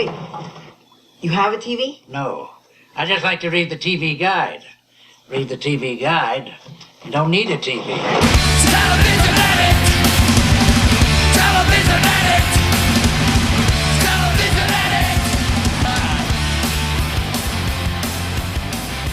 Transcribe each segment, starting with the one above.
Wait, you have a TV? No. I just like to read the TV guide. Read the TV guide. You don't need a TV. Television addict! Television addict! Television addict!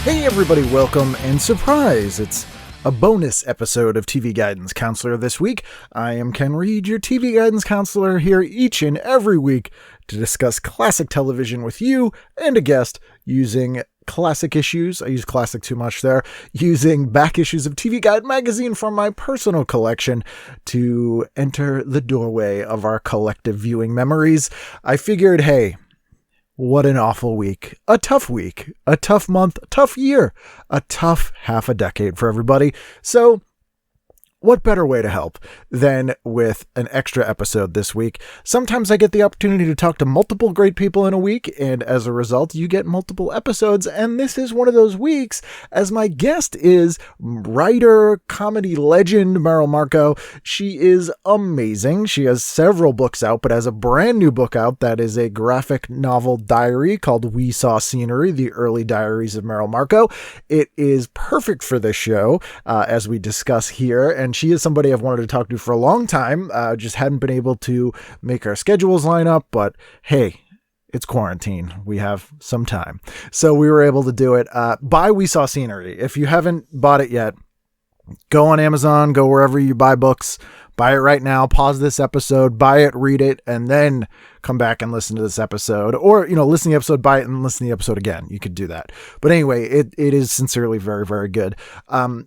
Hey everybody, welcome and surprise! It's a bonus episode of TV Guidance Counselor this week. I am Ken Reed, your TV Guidance Counselor, here each and every week to discuss classic television with you and a guest using classic issues. I use classic too much there. Using back issues of TV Guide magazine from my personal collection to enter the doorway of our collective viewing memories. I figured, hey, what an awful week, a tough month, a tough year, a tough half a decade for everybody. So what better way to help than with an extra episode this week? Sometimes I get the opportunity to talk to multiple great people in a week, and as a result, you get multiple episodes, and this is one of those weeks, as my guest is writer, comedy legend, Merrill Markoe. She is amazing. She has several books out, but has a brand new book out that is a graphic novel diary called We Saw Scenery, the early diaries of Merrill Markoe. It is perfect for this show, as we discuss here, and she is somebody I've wanted to talk to for a long time. Just hadn't been able to make our schedules line up, but hey, it's quarantine. We have some time. So we were able to do it. Buy We Saw Scenery. If you haven't bought it yet, go on Amazon, go wherever you buy books, buy it right now, pause this episode, buy it, read it, and then come back and listen to this episode, or, listen to the episode, buy it and listen to the episode again. You could do that. But anyway, it is sincerely very, very good.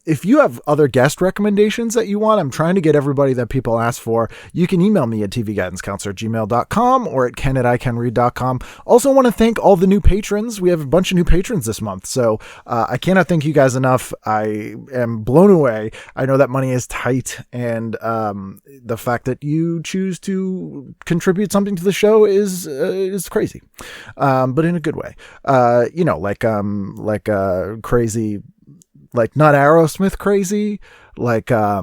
If you have other guest recommendations that you want, I'm trying to get everybody that people ask for. You can email me at tvguidancecounselor@gmail.com or at ken@icanread.com. Also want to thank all the new patrons. We have a bunch of new patrons this month. So, I cannot thank you guys enough. I am blown away. I know that money is tight, and, the fact that you choose to contribute something to the show is crazy, but in a good way. Crazy, like not Aerosmith crazy, like I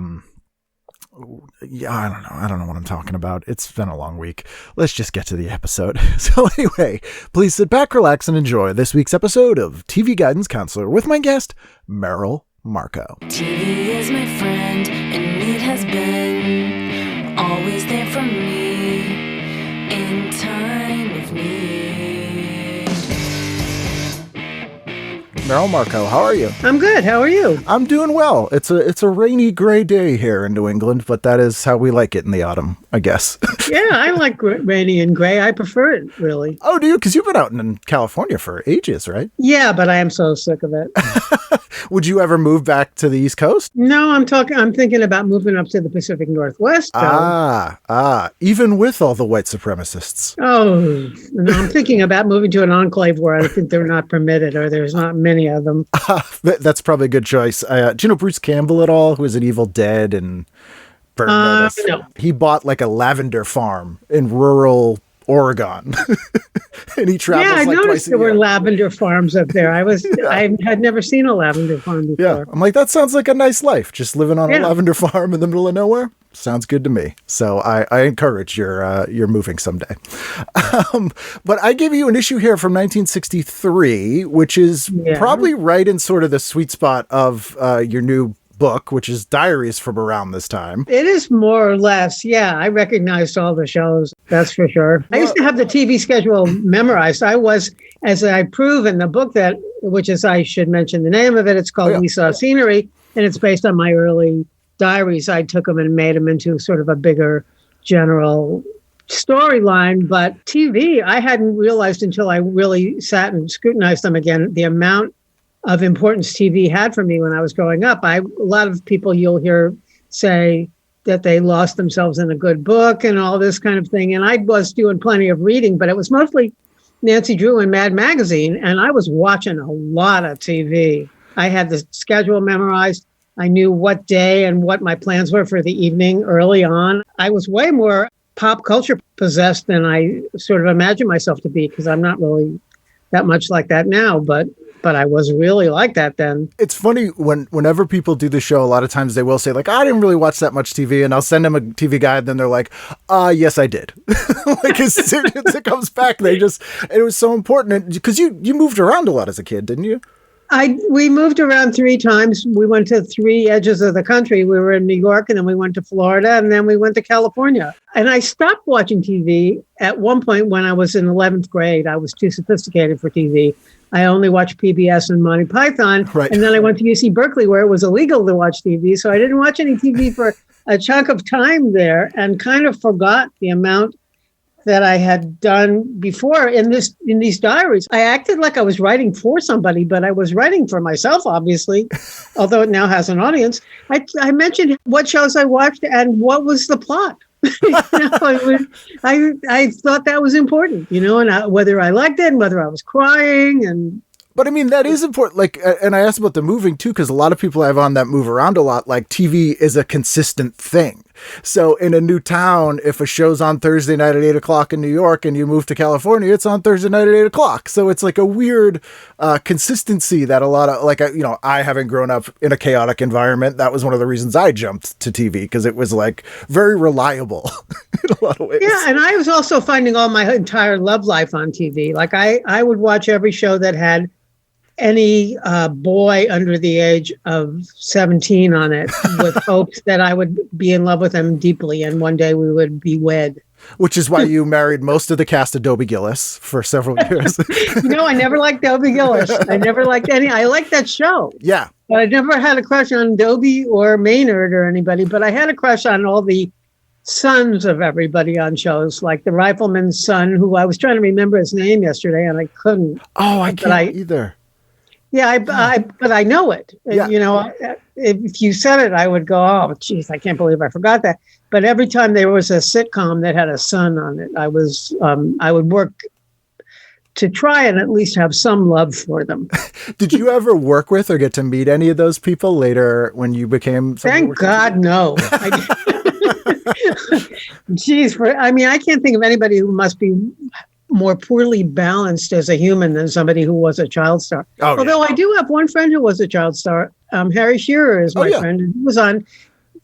don't know what I'm talking about. It's been a long week. Let's just get to the episode. So anyway, please sit back, relax, and enjoy this week's episode of TV Guidance Counselor with my guest, Merrill Markoe. TV is my friend, and it has been always there for me in time of need. Merrill Markoe, how are you? I'm good. How are you? I'm doing well. It's a rainy, gray day here in New England, but that is how we like it in the autumn, I guess. Yeah, I like rainy and gray. I prefer it, really. Oh, do you? Because you've been out in California for ages, right? Yeah, but I am so sick of it. Would you ever move back to the East Coast? No, I'm thinking about moving up to the Pacific Northwest. Even with all the white supremacists. Oh, no, I'm thinking about moving to an enclave where I think they're not permitted, or there's not many of them. That's probably a good choice. Do you know Bruce Campbell at all, who is in Evil Dead and Burn Notice? No. He bought like a lavender farm in rural Oregon. And he travels I like noticed twice a there year. were lavender farms up there. I had never seen a lavender farm before. Yeah, I'm like, that sounds like a nice life. Just living on a lavender farm in the middle of nowhere. Sounds good to me. So I encourage your moving someday. But I gave you an issue here from 1963, which is probably right in sort of the sweet spot of your new book, which is Diaries from around this time. It is more or less. Yeah, I recognized all the shows. That's for sure. I used to have the TV schedule memorized. I was, as I prove in the book I should mention the name of it. It's called We Saw Scenery, and it's based on my early diaries. I took them and made them into sort of a bigger general storyline. But TV, I hadn't realized until I really sat and scrutinized them again, the amount of importance TV had for me when I was growing up. A lot of people you'll hear say that they lost themselves in a good book and all this kind of thing. And I was doing plenty of reading, but it was mostly Nancy Drew and Mad Magazine. And I was watching a lot of TV. I had the schedule memorized. I knew what day and what my plans were for the evening early on. I was way more pop culture possessed than I sort of imagined myself to be, because I'm not really that much like that now. But but I was really like that then. It's funny whenever people do the show, a lot of times they will say like, I didn't really watch that much TV, and I'll send them a TV guide. Then they're like, yes, I did. Like as soon as it comes back, it was so important because you moved around a lot as a kid, didn't you? We moved around 3 times. We went to 3 edges of the country. We were in New York, and then we went to Florida, and then we went to California. And I stopped watching TV at one point when I was in 11th grade. I was too sophisticated for TV. I only watched PBS and Monty Python. Right. And then I went to UC Berkeley where it was illegal to watch TV. So I didn't watch any TV for a chunk of time there and kind of forgot the amount that I had done before in these diaries. I acted like I was writing for somebody, but I was writing for myself, obviously, although it now has an audience. I mentioned what shows I watched and what was the plot. I thought that was important, and whether I liked it and whether I was crying. But I mean, that is important. Like, and I asked about the moving too, because a lot of people I have on that move around a lot, like TV is a consistent thing. So in a new town, if a show's on Thursday night at 8:00 in New York and you move to California, it's on Thursday night at 8:00. So it's like a weird consistency that a lot of, like, I haven't grown up in a chaotic environment. That was one of the reasons I jumped to TV, because it was like very reliable in a lot of ways. Yeah. And I was also finding all my entire love life on TV. Like I would watch every show that had any boy under the age of 17 on it with hopes that I would be in love with him deeply and one day we would be wed. Which is why you married most of the cast of Dobie Gillis for several years. I never liked Dobie Gillis. I never liked I liked that show. Yeah. But I never had a crush on Dobie or Maynard or anybody, but I had a crush on all the sons of everybody on shows, like the Rifleman's son, who I was trying to remember his name yesterday and I couldn't. Oh, I can't either. Yeah, but I know it. Yeah. If you said it, I would go, oh, geez, I can't believe I forgot that. But every time there was a sitcom that had a son on it, I would work to try and at least have some love for them. Did you ever work with or get to meet any of those people later when you became? Thank God, no. Geez, I can't think of anybody who must be more poorly balanced as a human than somebody who was a child star. Oh, although I do have one friend who was a child star. Harry Shearer is my friend. And he was on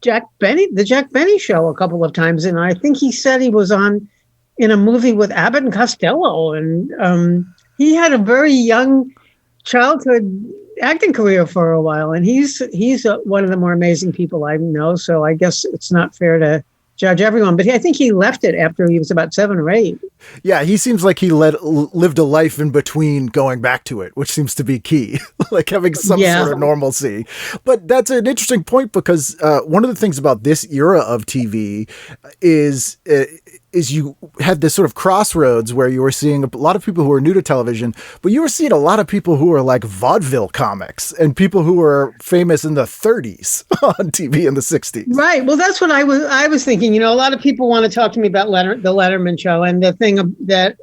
the Jack Benny show a couple of times. And I think he said he was in a movie with Abbott and Costello. And he had a very young childhood acting career for a while. And he's one of the more amazing people I know. So I guess it's not fair to judge everyone, but I think he left it after he was about 7 or 8. Yeah, he seems like he lived a life in between going back to it, which seems to be key, like having some sort of normalcy. But that's an interesting point because one of the things about this era of TV is you had this sort of crossroads where you were seeing a lot of people who were new to television, but you were seeing a lot of people who were like vaudeville comics and people who were famous in the 30s on TV in the 60s. Right. Well, that's what I was thinking. A lot of people want to talk to me about the Letterman show, and the thing that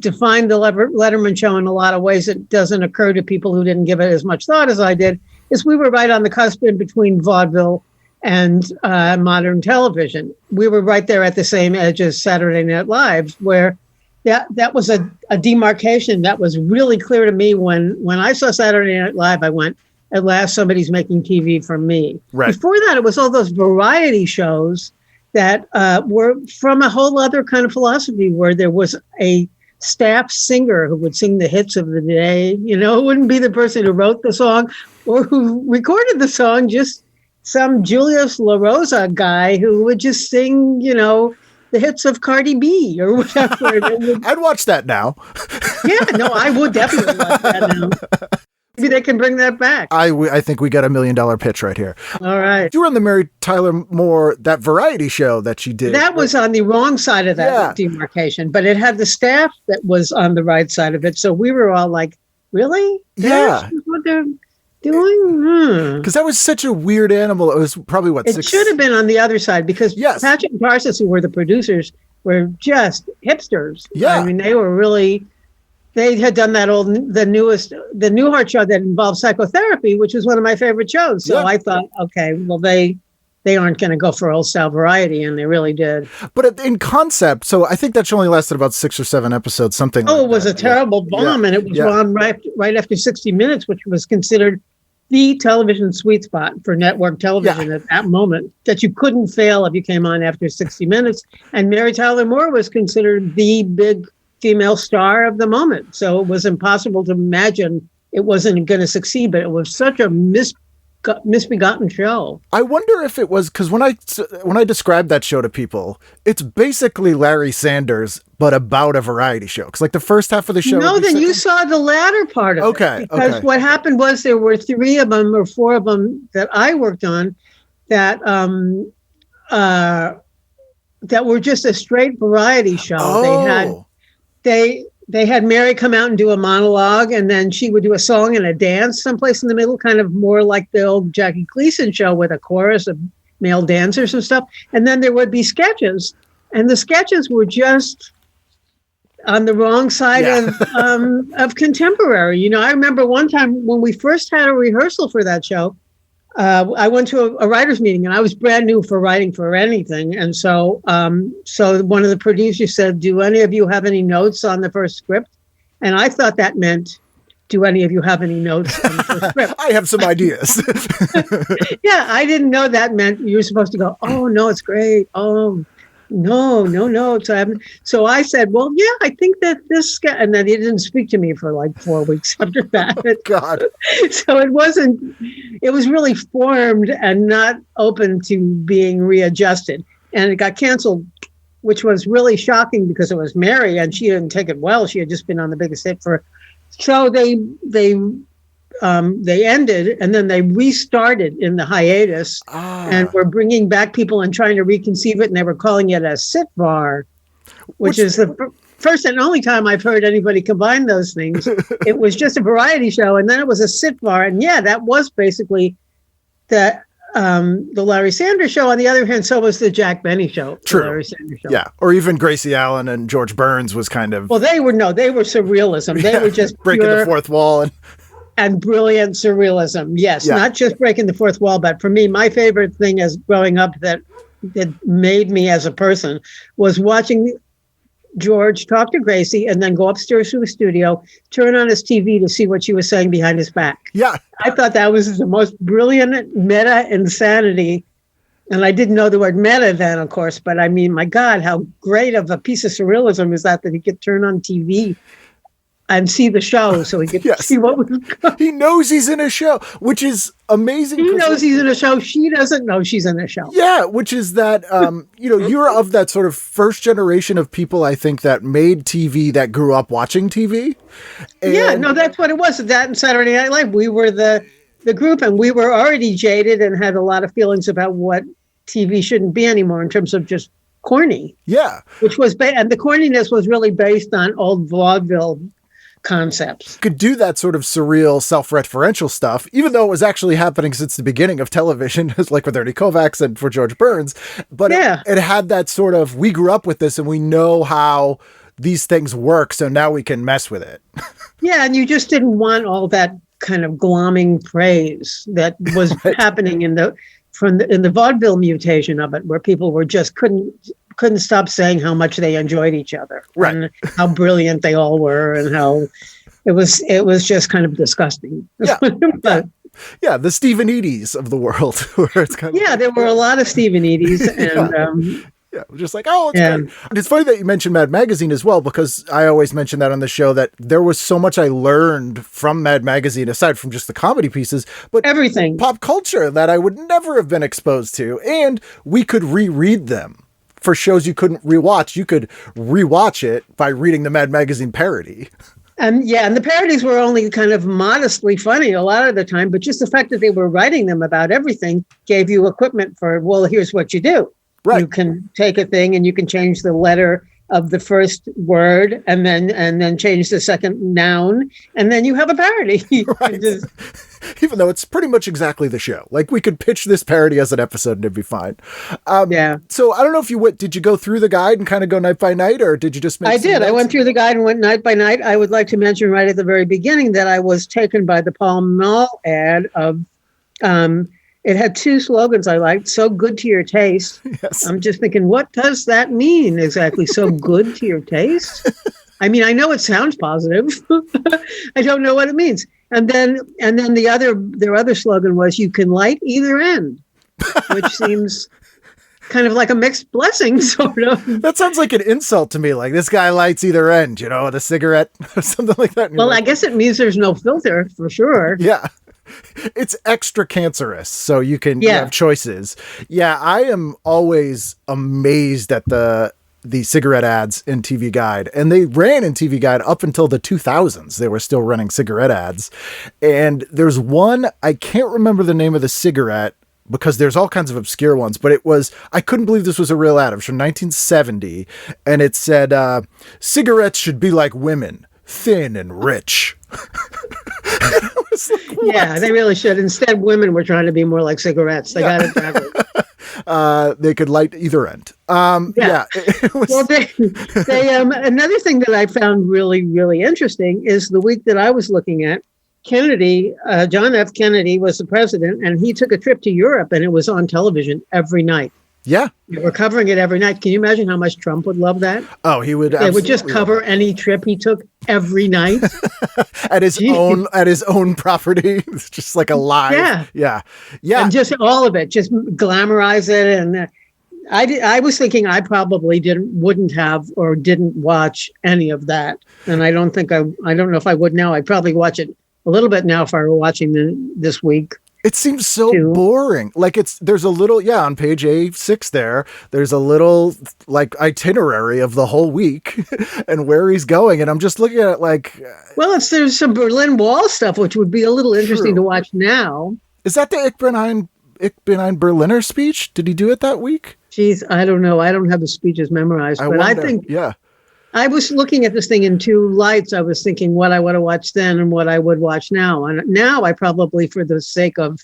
defined the Letterman show in a lot of ways that doesn't occur to people who didn't give it as much thought as I did is we were right on the cusp in between vaudeville and modern television. We were right there at the same edge as Saturday Night Live, where that was a demarcation that was really clear to me when I saw Saturday Night Live. I went, at last somebody's making TV for me. Right. Before that, it was all those variety shows that were from a whole other kind of philosophy, where there was a staff singer who would sing the hits of the day. It wouldn't be the person who wrote the song or who recorded the song, just some Julius LaRosa guy who would just sing, the hits of Cardi B or whatever. I'd watch that now. Yeah, no, I would definitely watch that now. Maybe they can bring that back. I think we got $1 million pitch right here. All right. You were on the Mary Tyler Moore, that variety show that she did. That was on the wrong side of that demarcation, but it had the staff that was on the right side of it. So we were all like, really? Yeah. That's what they're doing? Because that was such a weird animal. It was probably It should have been on the other side because Patrick and Tarsus, who were the producers, were just hipsters. Yeah. I mean, they were really... They had done the Newhart show that involved psychotherapy, which was one of my favorite shows. So I thought, okay, well, they they aren't going to go for old style variety, and they really did. But in concept, so I think that show only lasted about 6 or 7 episodes, something like that. It was a terrible bomb, and it was on right after 60 Minutes, which was considered the television sweet spot for network television at that moment, that you couldn't fail if you came on after 60 Minutes. And Mary Tyler Moore was considered the big female star of the moment. So it was impossible to imagine it wasn't going to succeed, but it was such a misbegotten show. I wonder if it was because when I describe that show to people, it's basically Larry Sanders, but about a variety show. Because like the first half of the show. No, then you saw the latter part of it. Because what happened was there were 3 of them or 4 of them that I worked on that that were just a straight variety show. Oh. They had Mary come out and do a monologue, and then she would do a song and a dance someplace in the middle, kind of more like the old Jackie Gleason show with a chorus of male dancers and stuff. And then there would be sketches, and the sketches were just on the wrong side of contemporary. You know, I remember one time when we first had a rehearsal for that show, I went to a writer's meeting, and I was brand new for writing for anything. And so one of the producers said, do any of you have any notes on the first script? And I thought that meant, do any of you have any notes on the first script? I have some ideas. Yeah, I didn't know that meant you were supposed to go, oh, no, it's great. Oh, no notes. So I said, well, yeah, I think that this guy, and then he didn't speak to me for like 4 weeks after that. Oh, God. So it was really formed and not open to being readjusted. And it got canceled, which was really shocking because it was Mary and she didn't take it well. She had just been on the biggest hit so they ended, and then they restarted in the hiatus and were bringing back people and trying to reconceive it. And they were calling it a sitvar, which is the first and only time I've heard anybody combine those things. It was just a variety show, and then it was a sitvar. And that was basically the Larry Sanders Show. On the other hand, so was the Jack Benny Show. True. The Larry Sanders Show. Yeah. Or even Gracie Allen and George Burns was kind of. Well, they were surrealism. They were just breaking the fourth wall and brilliant surrealism. Yes, not just breaking the fourth wall, but for me, my favorite thing as growing up that made me as a person was watching George talk to Gracie and then go upstairs to the studio, turn on his TV to see what she was saying behind his back. Yeah. I thought that was the most brilliant meta insanity. And I didn't know the word meta then, of course, but I mean, my God, how great of a piece of surrealism is that he could turn on TV and see the show so he could see what was going. He knows he's in a show, which is amazing. He knows he's in a show. She doesn't know she's in a show. Yeah, which is that, you're of that sort of first generation of people, I think, that made TV, that grew up watching TV. And that's what it was. That and Saturday Night Live, we were the group, and we were already jaded and had a lot of feelings about what TV shouldn't be anymore in terms of just corny. Yeah. Which was, and the corniness was really based on old vaudeville concepts. Could do that sort of surreal self-referential stuff, even though it was actually happening since the beginning of television, like with Ernie Kovacs and for George Burns. But it had that sort of, we grew up with this and we know how these things work, so now we can mess with it. Yeah, and you just didn't want all that kind of glomming praise that was happening in the vaudeville mutation of it, where people were just couldn't stop saying how much they enjoyed each other, and how brilliant they all were, and how it was just kind of disgusting. Yeah. But, the Stephen Edie's of the world, where it's kind of there were a lot of Stephen Edie's, and just like, it's great. And it's funny that you mentioned Mad Magazine as well, because I always mention that on the show, that there was so much I learned from Mad Magazine, aside from just the comedy pieces, but everything, pop culture that I would never have been exposed to. And we could reread them. For shows you couldn't rewatch, you could rewatch it by reading the Mad Magazine parody. And the parodies were only kind of modestly funny a lot of the time, but just the fact that they were writing them about everything gave you equipment for, well, here's what you do. Right. You can take a thing and you can change the letter of the first word and then change the second noun, and then you have a parody. Right. Even though it's pretty much exactly the show. Like, we could pitch this parody as an episode and it'd be fine. So I don't know if did you go through the guide and kind of go night by night, or did you just make I did. Notes? I went through the guide and went night by night. I would like to mention right at the very beginning that I was taken by the Pall Mall ad of It had two slogans I liked: "So good to your taste." Yes. I'm just thinking, what does that mean exactly? So good to your taste? I mean, I know it sounds positive. I don't know what it means. And then their other slogan was, "You can light either end," which seems kind of like a mixed blessing, sort of. That sounds like an insult to me. Like, this guy lights either end, with a cigarette or something like that. Well, I guess it means there's no filter for sure. Yeah. It's extra cancerous, so you can have choices. Yeah, I am always amazed at the cigarette ads in TV Guide, and they ran in TV Guide up until the 2000s. They were still running cigarette ads, and there's one, I can't remember the name of the cigarette because there's all kinds of obscure ones, but I couldn't believe this was a real ad. It was from 1970, and it said, "Cigarettes should be like women, thin and rich." Like, yeah, they really should. Instead, women were trying to be more like cigarettes. They got it backwards. They could light either end. It was... Well, another thing that I found really, really interesting is the week that I was looking at, Kennedy, John F. Kennedy was the president, and he took a trip to Europe, and it was on television every night. Yeah. They were covering it every night. Can you imagine how much Trump would love that? Oh, he would. They would just cover any trip he took every night. at his own property. It's just like a live. Yeah. And just all of it, just glamorize it. And I was thinking I probably wouldn't have or didn't watch any of that. And I don't know if I would now. I'd probably watch it a little bit now if I were watching this week. It seems so boring. Like there's a little, on page A6 there's a little like itinerary of the whole week and where he's going. And I'm just looking at it like. Well, there's some Berlin Wall stuff, which would be a little interesting to watch now. Is that the Ich bin ein Berliner speech? Did he do it that week? Geez, I don't know. I don't have the speeches memorized, but I think. Yeah. I was looking at this thing in two lights. I was thinking what I would have watched then and what I would watch now. And now I probably, for the sake of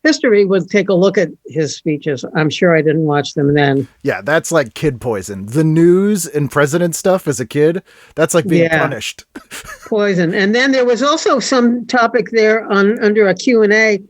history, would take a look at his speeches. I'm sure I didn't watch them then. Yeah, that's like kid poison. The news and president stuff as a kid, that's like being punished. Poison. And then there was also some topic there under a Q&A.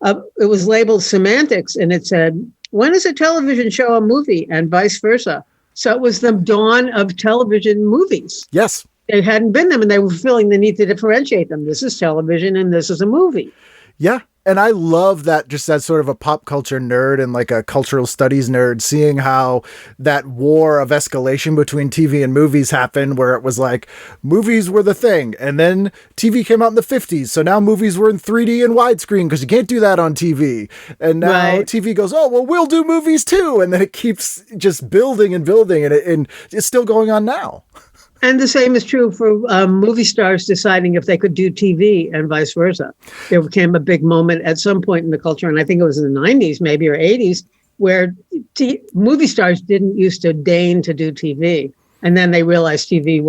It was labeled semantics, and it said, when is a television show a movie, and vice versa? So it was the dawn of television movies. Yes. They hadn't been them, and they were feeling the need to differentiate them. This is television and this is a movie. Yeah. And I love that, just as sort of a pop culture nerd and like a cultural studies nerd, seeing how that war of escalation between TV and movies happened, where it was like movies were the thing. And then TV came out in the 50s. So now movies were in 3D and widescreen because you can't do that on TV. And now TV goes, oh, well, we'll do movies too. And then it keeps just building and building. And it's still going on now. And the same is true for movie stars deciding if they could do TV and vice versa. There became a big moment at some point in the culture, and I think it was in the 90s maybe or 80s, where movie stars didn't used to deign to do TV. And then they realized TV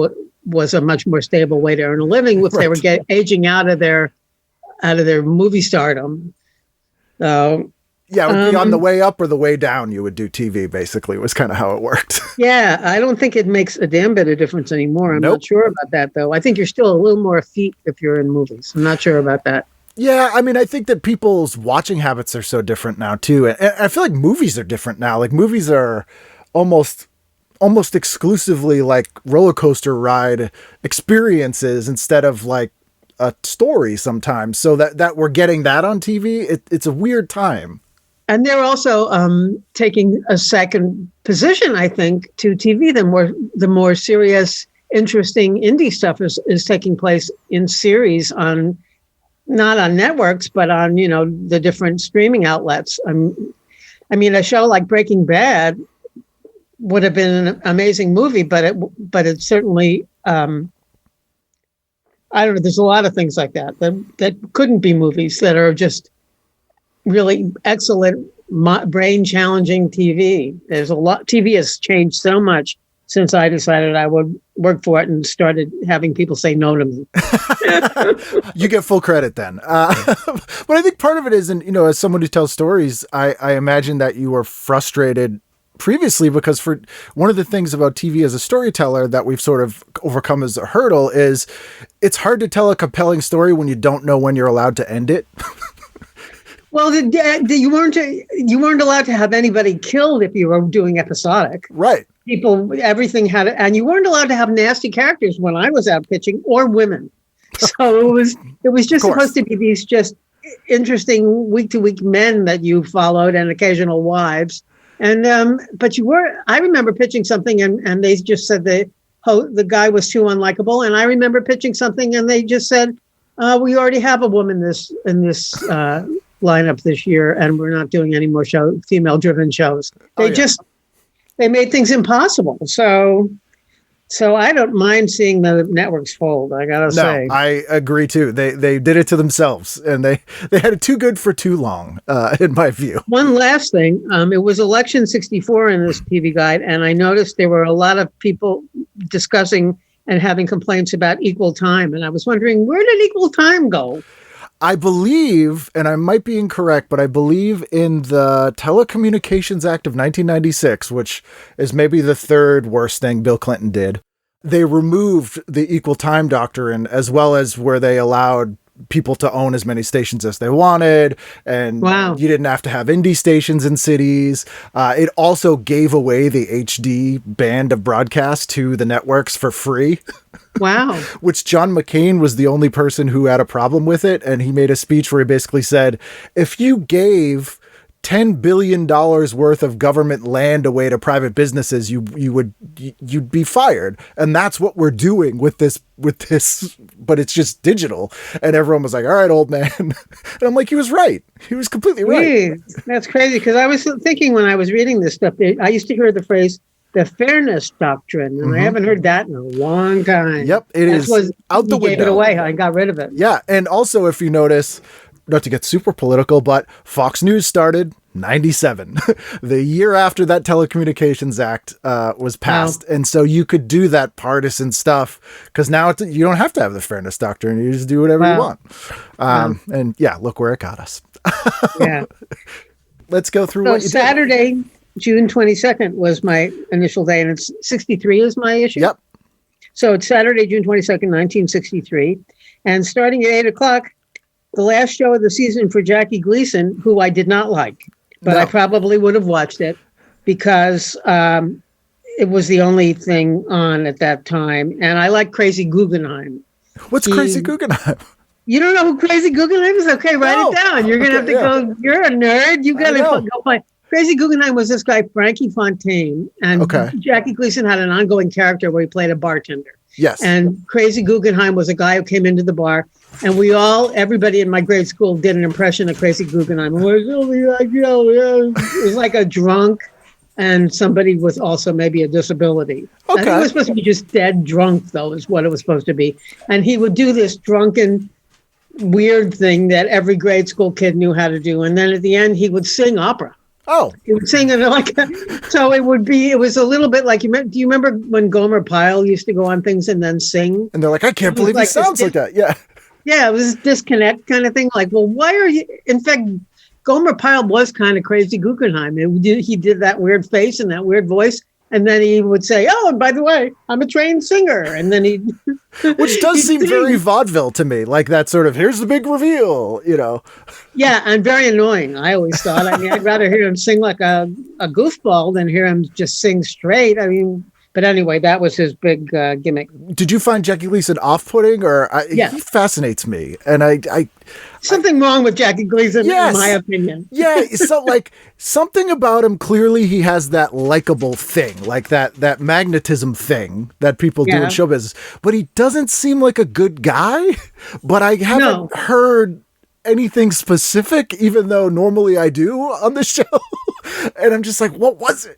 was a much more stable way to earn a living if they were aging out of their movie stardom. So. Yeah, it would be on the way up or the way down. You would do TV, basically, was kind of how it worked. Yeah, I don't think it makes a damn bit of difference anymore. I'm not sure about that, though. I think you're still a little more effete if you're in movies. I'm not sure about that. Yeah, I mean, I think that people's watching habits are so different now, too. And I feel like movies are different now. Like, movies are almost exclusively like roller coaster ride experiences instead of like a story sometimes. So that we're getting that on TV, it's a weird time. And they're also taking a second position, I think, to TV. The more serious, interesting indie stuff is taking place in series not on networks, but on the different streaming outlets. I mean, a show like Breaking Bad would have been an amazing movie, but it certainly I don't know. There's a lot of things like that couldn't be movies that are just really excellent, brain-challenging TV. There's a lot. TV has changed so much since I decided I would work for it and started having people say no to me. You get full credit then. But I think part of it is, and as someone who tells stories, I imagine that you were frustrated previously because for one of the things about TV as a storyteller that we've sort of overcome as a hurdle is it's hard to tell a compelling story when you don't know when you're allowed to end it. Well, you weren't allowed to have anybody killed if you were doing episodic. Right. Everything and you weren't allowed to have nasty characters when I was out pitching, or women. So it was just supposed to be these just interesting week to week men that you followed, and occasional wives. And but I remember pitching something and they just said the guy was too unlikable. And I remember pitching something and they just said, we already have a woman in this lineup this year, and we're not doing any more female driven shows. They made things impossible. So I don't mind seeing the networks fold, I gotta say. No, I agree too. They did it to themselves, and they had it too good for too long, in my view. One last thing, it was election 64 in this TV guide, and I noticed there were a lot of people discussing and having complaints about equal time, and I was wondering, where did equal time go? I believe, and I might be incorrect, but I believe in the Telecommunications Act of 1996, which is maybe the third worst thing Bill Clinton did. They removed the equal time doctrine, as well as where they allowed people to own as many stations as they wanted. And you didn't have to have indie stations in cities. It also gave away the HD band of broadcast to the networks for free. Wow. Which John McCain was the only person who had a problem with it. And he made a speech where he basically said, if you gave $10 billion worth of government land away to private businesses, you'd be fired. And that's what we're doing with this, but it's just digital. And everyone was like, all right, old man. And I'm like, he was right. He was completely right. Jeez, that's crazy. Because I was thinking when I was reading this stuff, I used to hear the phrase, the fairness doctrine. And I haven't heard that in a long time. Yep. It is out the window. Gave it away. I got rid of it. Yeah. And also, if you notice, not to get super political, but Fox News started 97, the year after that Telecommunications Act was passed. Wow. And so you could do that partisan stuff because now you don't have to have the fairness doctrine. You just do whatever you want. And yeah, look where it got us. Yeah. Let's go through what you Saturday, did. June 22nd was my initial day, and it's 63 is my issue. Yep. So it's Saturday, June 22nd, 1963. And starting at 8 o'clock, the last show of the season for Jackie Gleason, who I did not like, but I probably would have watched it because it was the only thing on at that time. And I like Crazy Guggenheim. What's Crazy Guggenheim? You don't know who Crazy Guggenheim is? Okay, write it down. You're going to have to go. You're a nerd. You got to go find. Crazy Guggenheim was this guy, Frankie Fontaine. And Jackie Gleason had an ongoing character where he played a bartender. Yes. And Crazy Guggenheim was a guy who came into the bar. And everybody in my grade school did an impression of Crazy Guggenheim. It was like a drunk and somebody with also maybe a disability. Okay. I think it was supposed to be just dead drunk, though, is what it was supposed to be. And he would do this drunken, weird thing that every grade school kid knew how to do. And then at the end, he would sing opera. Oh, he would sing it so it was a little bit like, do you remember when Gomer Pyle used to go on things and then sing? And they're like, I can't believe he sounds like that. Yeah. Yeah, it was a disconnect kind of thing. Like, well, why are you? In fact, Gomer Pyle was kind of Crazy Guggenheim. He did that weird face and that weird voice. And then he would say, oh, and by the way, I'm a trained singer. And then which does seem very vaudeville to me. Like that sort of, here's the big reveal, you know. Yeah, and very annoying, I always thought. I mean, I'd rather hear him sing like a goofball than hear him just sing straight. I mean, but anyway, that was his big gimmick. Did you find Jackie Gleason off-putting? He fascinates me. And something wrong with Jackie Gleason, in my opinion. Yeah, so like something about him, clearly he has that likable thing, like that magnetism thing that people do in show business. But he doesn't seem like a good guy. But I haven't heard anything specific, even though normally I do on the show. And I'm just like, what was it?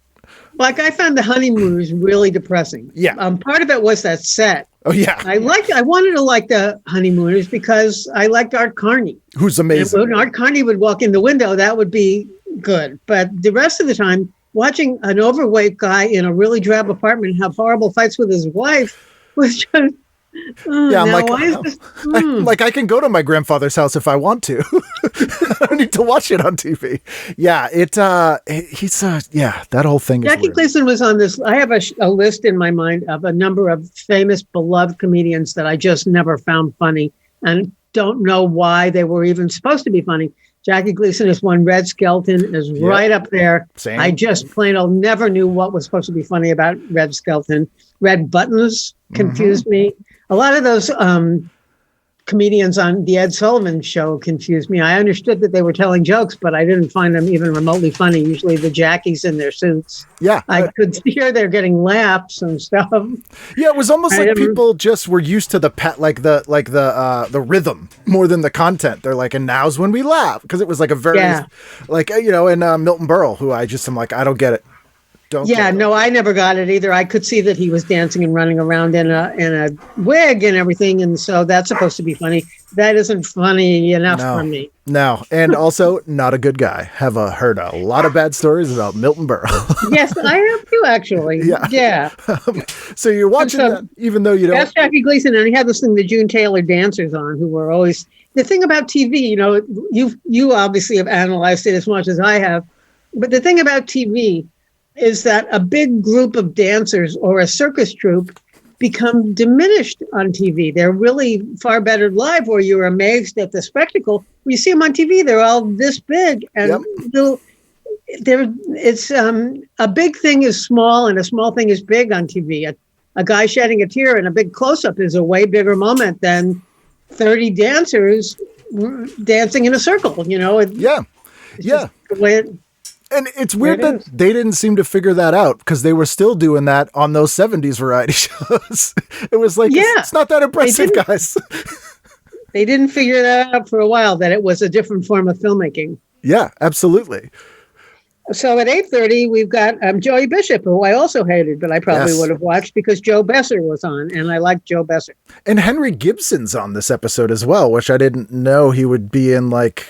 Like, I found The Honeymooners really depressing. Yeah. Part of it was that set. Oh, yeah. I wanted to like The Honeymooners because I liked Art Carney. Who's amazing. And when Art Carney would walk in the window, that would be good. But the rest of the time, watching an overweight guy in a really drab apartment have horrible fights with his wife was just... I'm like, I can go to my grandfather's house if I want to. I don't need to watch it on TV. Yeah, that whole thing. Jackie Gleason was on this. I have a list in my mind of a number of famous, beloved comedians that I just never found funny and don't know why they were even supposed to be funny. Jackie Gleason is one. Red Skelton is right up there. Same. I just plain old never knew what was supposed to be funny about Red Skelton. Red Buttons confused me. A lot of those comedians on the Ed Sullivan Show confused me. I understood that they were telling jokes, but I didn't find them even remotely funny. Usually the Jackies in their suits. Yeah. I could hear they're getting laughs and stuff. Yeah, it was almost like people just were used to the the rhythm more than the content. They're like, and now's when we laugh, because it was like a very like and Milton Berle, who I don't get it. No, I never got it either. I could see that he was dancing and running around in a wig and everything, and so that's supposed to be funny. That isn't funny enough for me. No, and also not a good guy. Have heard a lot of bad stories about Milton Berle. Yes, I have too, actually. Yeah. So you're watching that, even though you don't. That's Jackie Gleason, and he had this thing, the June Taylor dancers on, who were always the thing about TV. You obviously have analyzed it as much as I have, but the thing about TV is that a big group of dancers or a circus troupe become diminished on TV. They're really far better live, where you're amazed at the spectacle. When you see them on TV, they're all this big, and it's a big thing is small and a small thing is big on TV. A guy shedding a tear in a big close-up is a way bigger moment than 30 dancers dancing in a circle. And it's weird that they didn't seem to figure that out, because they were still doing that on those 70s variety shows. It was like, it's not that impressive, guys. They didn't figure that out for a while, that it was a different form of filmmaking. Yeah, absolutely. So at 8:30, we've got Joey Bishop, who I also hated, but I probably would have watched because Joe Besser was on, and I liked Joe Besser. And Henry Gibson's on this episode as well, which I didn't know he would be in, like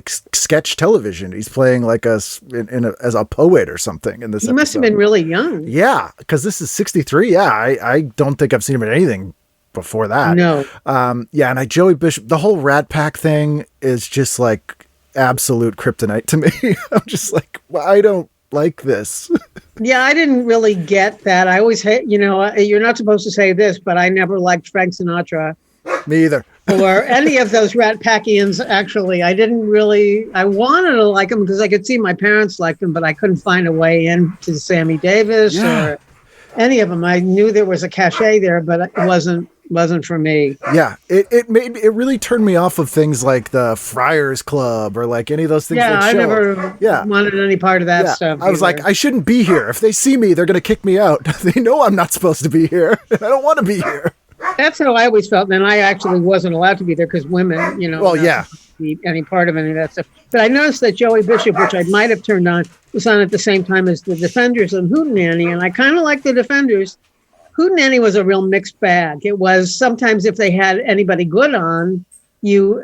sketch television. He's playing like as a poet or something in this episode. He must have been really young. Yeah, because this is 63. Yeah, I don't think I've seen him in anything before that. No. And Joey Bishop, the whole Rat Pack thing is just like absolute kryptonite to me. I'm just like, well, I don't like this. Yeah, I didn't really get that. I always hate, you're not supposed to say this, but I never liked Frank Sinatra. Me either. Or any of those Rat Packians, actually. I wanted to like them because I could see my parents liked them, but I couldn't find a way into Sammy Davis or any of them. I knew there was a cachet there, but it wasn't for me. Yeah, it really turned me off of things like the Friars Club or like any of those things. Yeah, I never wanted any part of that stuff. I was like, I shouldn't be here. If they see me, they're going to kick me out. They know I'm not supposed to be here. I don't want to be here. That's how I always felt. And I actually wasn't allowed to be there because women, be any part of any of that stuff. But I noticed that Joey Bishop, which I might have turned on, was on at the same time as the Defenders and Hootenanny. And I kind of like the Defenders. Hootenanny was a real mixed bag. It was sometimes if they had anybody good on, did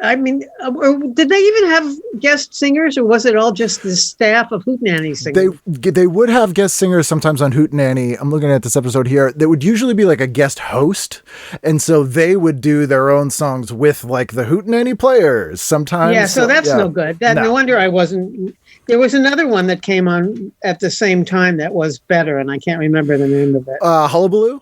they even have guest singers, or was it all just the staff of Hootenanny singing? They would have guest singers sometimes on Hootenanny. I'm looking at this episode here. There would usually be like a guest host, and so they would do their own songs with like the Hootenanny players sometimes. Yeah, so that's no good. No wonder I wasn't. There was another one that came on at the same time that was better, and I can't remember the name of it. Hullabaloo?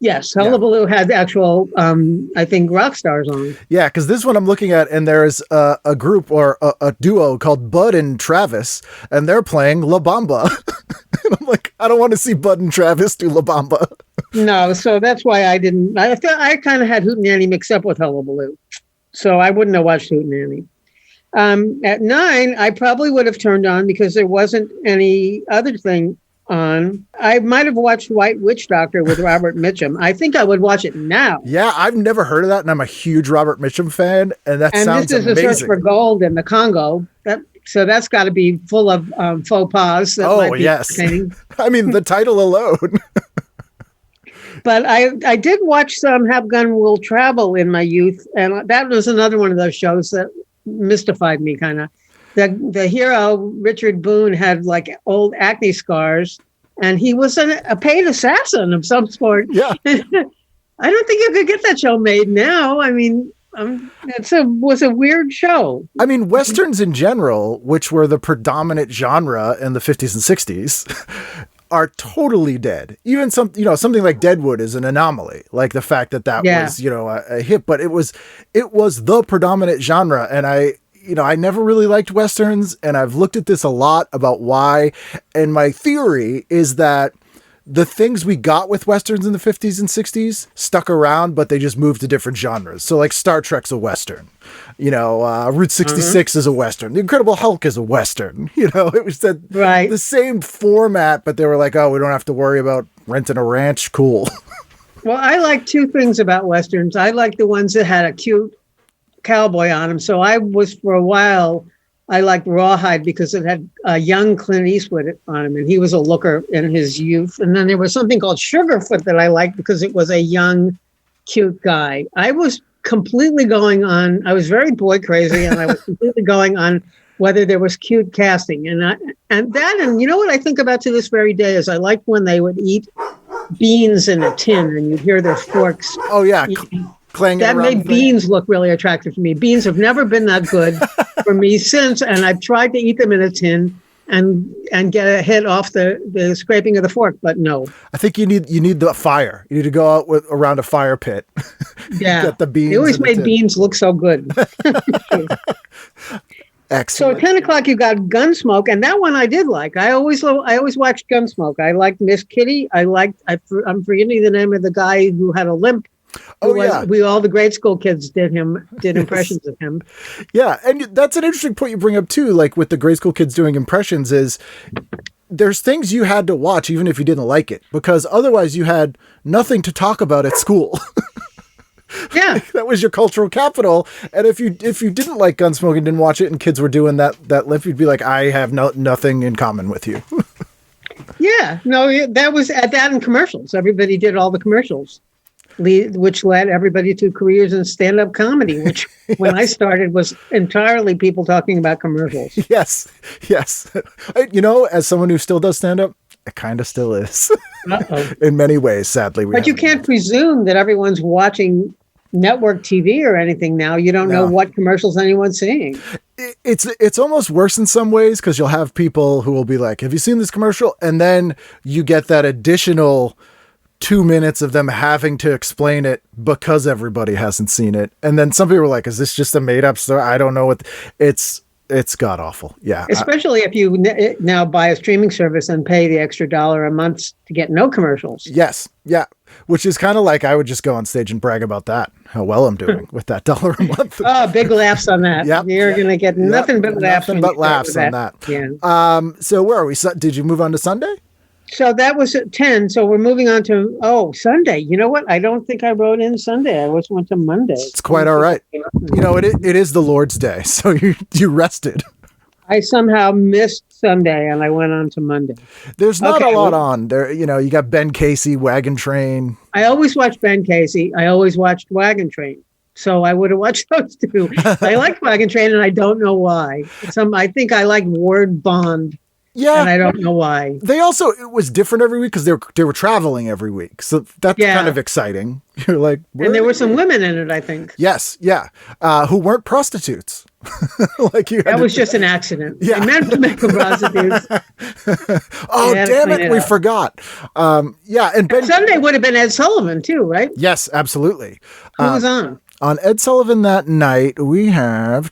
Yes, Hullabaloo had actual, I think, rock stars on. Yeah, because this one I'm looking at, and there's a group or a duo called Bud and Travis, and they're playing La Bamba. And I'm like, I don't want to see Bud and Travis do La Bamba. No, so that's why I didn't. I kind of had Hootenanny mixed up with Hullabaloo, so I wouldn't have watched Hootenanny. At 9, I probably would have turned on because there wasn't any other thing on. I might have watched White Witch Doctor with Robert Mitchum. I think I would watch it now. Yeah, I've never heard of that, and I'm a huge Robert Mitchum fan, and that sounds amazing. And this is a search for gold in the Congo. So that's got to be full of faux pas. Yes. I mean, the title alone. But I did watch some Have Gun Will Travel in my youth, and that was another one of those shows that mystified me kind of. The hero, Richard Boone, had like old acne scars, and he was a paid assassin of some sort. Yeah. I don't think you could get that show made now. I mean, was a weird show. I mean, Westerns in general, which were the predominant genre in the 50s and 60s, are totally dead. Even something like Deadwood is an anomaly. Like the fact that was, a hit, but it was the predominant genre. And I never really liked Westerns, and I've looked at this a lot about why. And my theory is that the things we got with Westerns in the 50s and 60s stuck around, but they just moved to different genres. So like Star Trek's a Western, Route 66 is a Western. The Incredible Hulk is a Western. It was the same format, but they were like, oh, we don't have to worry about renting a ranch. Cool. Well, I like two things about Westerns. I like the ones that had a cute cowboy on them. So for a while, I liked Rawhide because it had a young Clint Eastwood on him, and he was a looker in his youth. And then there was something called Sugarfoot that I liked because it was a young, cute guy. I was very boy crazy, and I was completely going on whether there was cute casting. And you know what I think about to this very day is I liked when they would eat beans in a tin and you'd hear their forks. Oh, yeah. That made beans look really attractive to me. Beans have never been that good for me since, and I've tried to eat them in a tin and get a hit off the scraping of the fork, but no. I think you need the fire. You need to go out around a fire pit. Yeah, get the beans. They always made beans look so good. Excellent. So at 10 o'clock, you got Gunsmoke, and that one I did like. I always watched Gunsmoke. I liked Miss Kitty. I'm forgetting the name of the guy who had a limp. All the grade school kids did impressions of him. Yeah, and that's an interesting point you bring up too. Like with the grade school kids doing impressions, is there's things you had to watch even if you didn't like it, because otherwise you had nothing to talk about at school. Yeah, that was your cultural capital. And if you didn't like Gunsmoke and didn't watch it, and kids were doing that limp, you'd be like, I have nothing in common with you. Yeah, no, that was at that in commercials. Everybody did all the commercials, which led everybody to careers in stand-up comedy, which when I started was entirely people talking about commercials. Yes. As someone who still does stand-up, it kind of still is. In many ways, sadly. But you can't presume that everyone's watching network TV or anything now. You don't know what commercials anyone's seeing. It's almost worse in some ways, because you'll have people who will be like, have you seen this commercial? And then you get that additional 2 minutes of them having to explain it because everybody hasn't seen it. And then some people are like, is this just a made up story? I don't know what it's god awful. Yeah. Especially if you now buy a streaming service and pay the extra $1 a month to get no commercials. Yes. Yeah. Which is kind of like, I would just go on stage and brag about that, how well I'm doing with that $1 a month. Oh, big laughs on that. Yep. You're going to get nothing but laughs. Nothing but laughs on that. Yeah. So where are we? Did you move on to Sunday? So that was at 10. So we're moving on to, Sunday. You know what? I don't think I wrote in Sunday. I always went to Monday. It's quite all right. It is the Lord's Day. So you rested. I somehow missed Sunday and I went on to Monday. There's not a lot on there. You got Ben Casey, Wagon Train. I always watched Ben Casey. I always watched Wagon Train. So I would have watched those two. I liked Wagon Train and I don't know why. I think I like Ward Bond. Yeah. And I don't know why. It was different every week because they were traveling every week. So that's kind of exciting. You're like, and there were some women in it, I think. Yes. Yeah. Who weren't prostitutes. That was just an accident. Yeah. I meant to make them prostitutes. Oh, damn it. We forgot. And Ben Sunday would have been Ed Sullivan too, right? Yes, absolutely. Who was on? On Ed Sullivan that night, we have,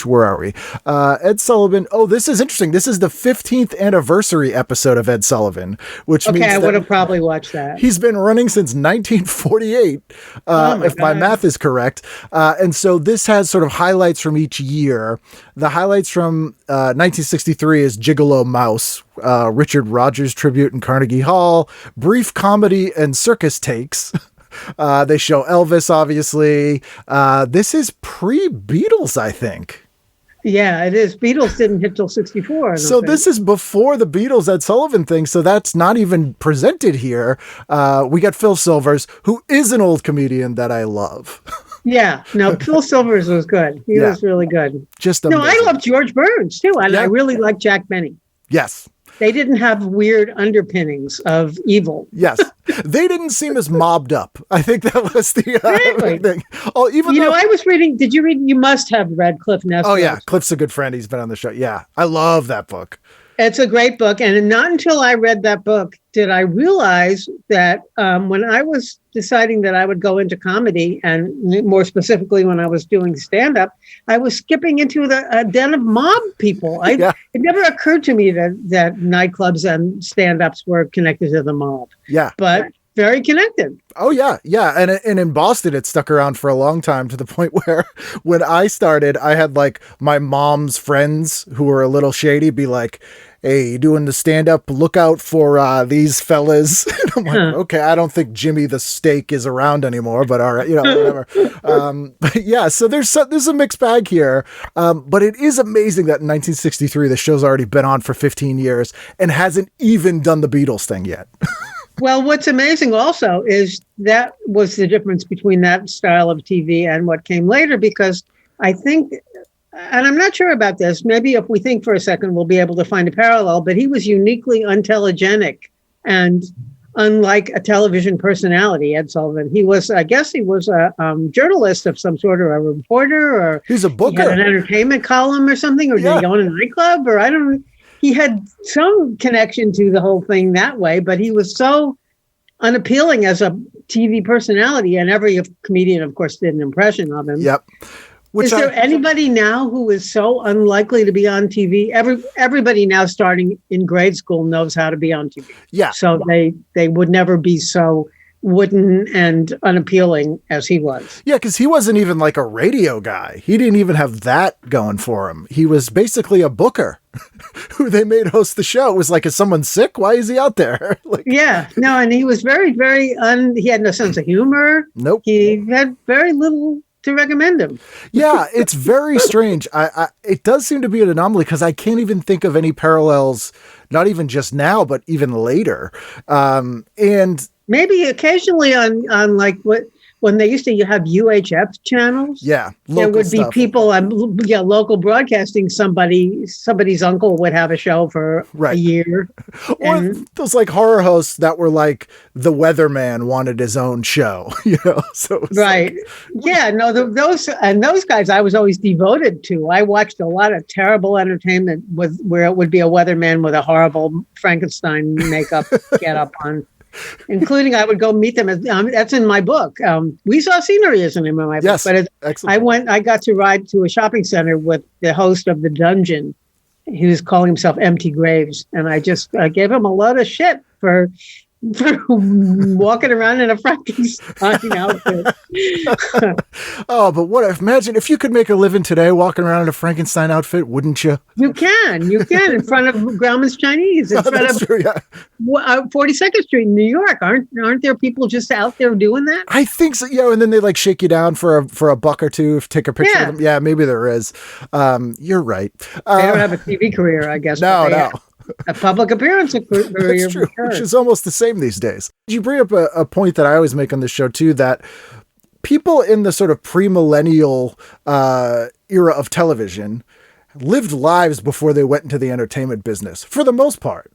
where are we? Ed Sullivan. Oh, this is interesting. This is the 15th anniversary episode of Ed Sullivan, which means I would have probably watched that. He's been running since 1948, if my math is correct. And so this has sort of highlights from each year. The highlights from 1963 is Gigolo Mouse, Richard Rodgers tribute in Carnegie Hall, brief comedy and circus takes. They show Elvis, obviously. This is pre-Beatles, I think. Yeah, it is. Beatles didn't hit till 64. So this is before the Beatles Ed Sullivan thing, so that's not even presented here. We got Phil Silvers, who is an old comedian that I love. Yeah, no, Phil Silvers was good. He was really good. Just amazing. I love George Burns, too. And I really like Jack Benny. Yes. They didn't have weird underpinnings of evil. Yes. They didn't seem as mobbed up. I think that was the thing. Oh, I was reading, did you read, you must have read Kliph Nesteroff. Oh, yeah. Kliph's a good friend. He's been on the show. Yeah. I love that book. It's a great book. And not until I read that book did I realize that when I was deciding that I would go into comedy, and more specifically when I was doing stand-up, I was skipping into a den of mob people. It never occurred to me that nightclubs and stand-ups were connected to the mob. Yeah. But very connected. Oh, yeah. Yeah. And in Boston, it stuck around for a long time, to the point where when I started, I had like my mom's friends who were a little shady be like, hey, you doing the stand-up? Look out for these fellas. And I'm like, okay, I don't think Jimmy the Steak is around anymore, but all right, whatever. But yeah, so there's a mixed bag here. But it is amazing that in 1963, the show's already been on for 15 years and hasn't even done the Beatles thing yet. Well, what's amazing also is that was the difference between that style of TV and what came later, because I think, and I'm not sure about this, maybe if we think for a second, we'll be able to find a parallel, but he was uniquely untelegenic and unlike a television personality, Ed Sullivan. I guess he was a journalist of some sort, or a reporter, or he's a booker. He had an entertainment column or something, or did he own a nightclub, or I don't know. He had some connection to the whole thing that way, but he was so unappealing as a TV personality, and every comedian, of course, did an impression of him. Yep. Is there anybody now who is so unlikely to be on TV? Everybody now starting in grade school knows how to be on TV. Yeah. So they would never be so wooden and unappealing as he was. Yeah, because he wasn't even like a radio guy. He didn't even have that going for him. He was basically a booker who they made host the show. It was like, is someone sick? Why is he out there? And he was very, very, he had no sense of humor. Nope. He had very little to recommend him. Yeah, it's very strange. It does seem to be an anomaly, because I can't even think of any parallels, not even just now, but even later. And maybe occasionally on like when they used to have UHF channels. Yeah. There would be people local broadcasting. Somebody's uncle would have a show for a year. Or those like horror hosts that were like, the weatherman wanted his own show, so right. Those guys I was always devoted to. I watched a lot of terrible entertainment where it would be a weatherman with a horrible Frankenstein makeup get up on. Including, I would go meet them. That's in my book. We Saw Scenery isn't in my book, but excellent. I got to ride to a shopping center with the host of The Dungeon. He was calling himself Empty Graves, and I gave him a lot of shit for walking around in a Frankenstein outfit. But imagine if you could make a living today walking around in a Frankenstein outfit, wouldn't you? You can in front of Grauman's Chinese, in front of 42nd Street in New York. Aren't there people just out there doing that? I think so. Yeah, and then they like shake you down for a buck or two, take a picture of them. Yeah, maybe there is. You're right. They don't have a TV career, I guess. No. A public appearance career. That's true, which is almost the same these days. You bring up a point that I always make on this show too, that people in the sort of premillennial era of television lived lives before they went into the entertainment business, for the most part.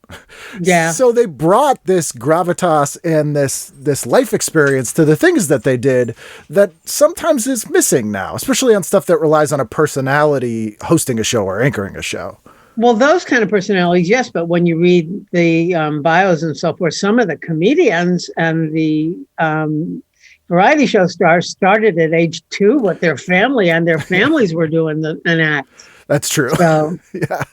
Yeah. So they brought this gravitas and this life experience to the things that they did that sometimes is missing now, especially on stuff that relies on a personality hosting a show or anchoring a show. Well, those kind of personalities, yes, but when you read the bios and so forth, some of the comedians and the variety show stars started at age 2 with their family, and their families were doing an act. That's true. So, yeah.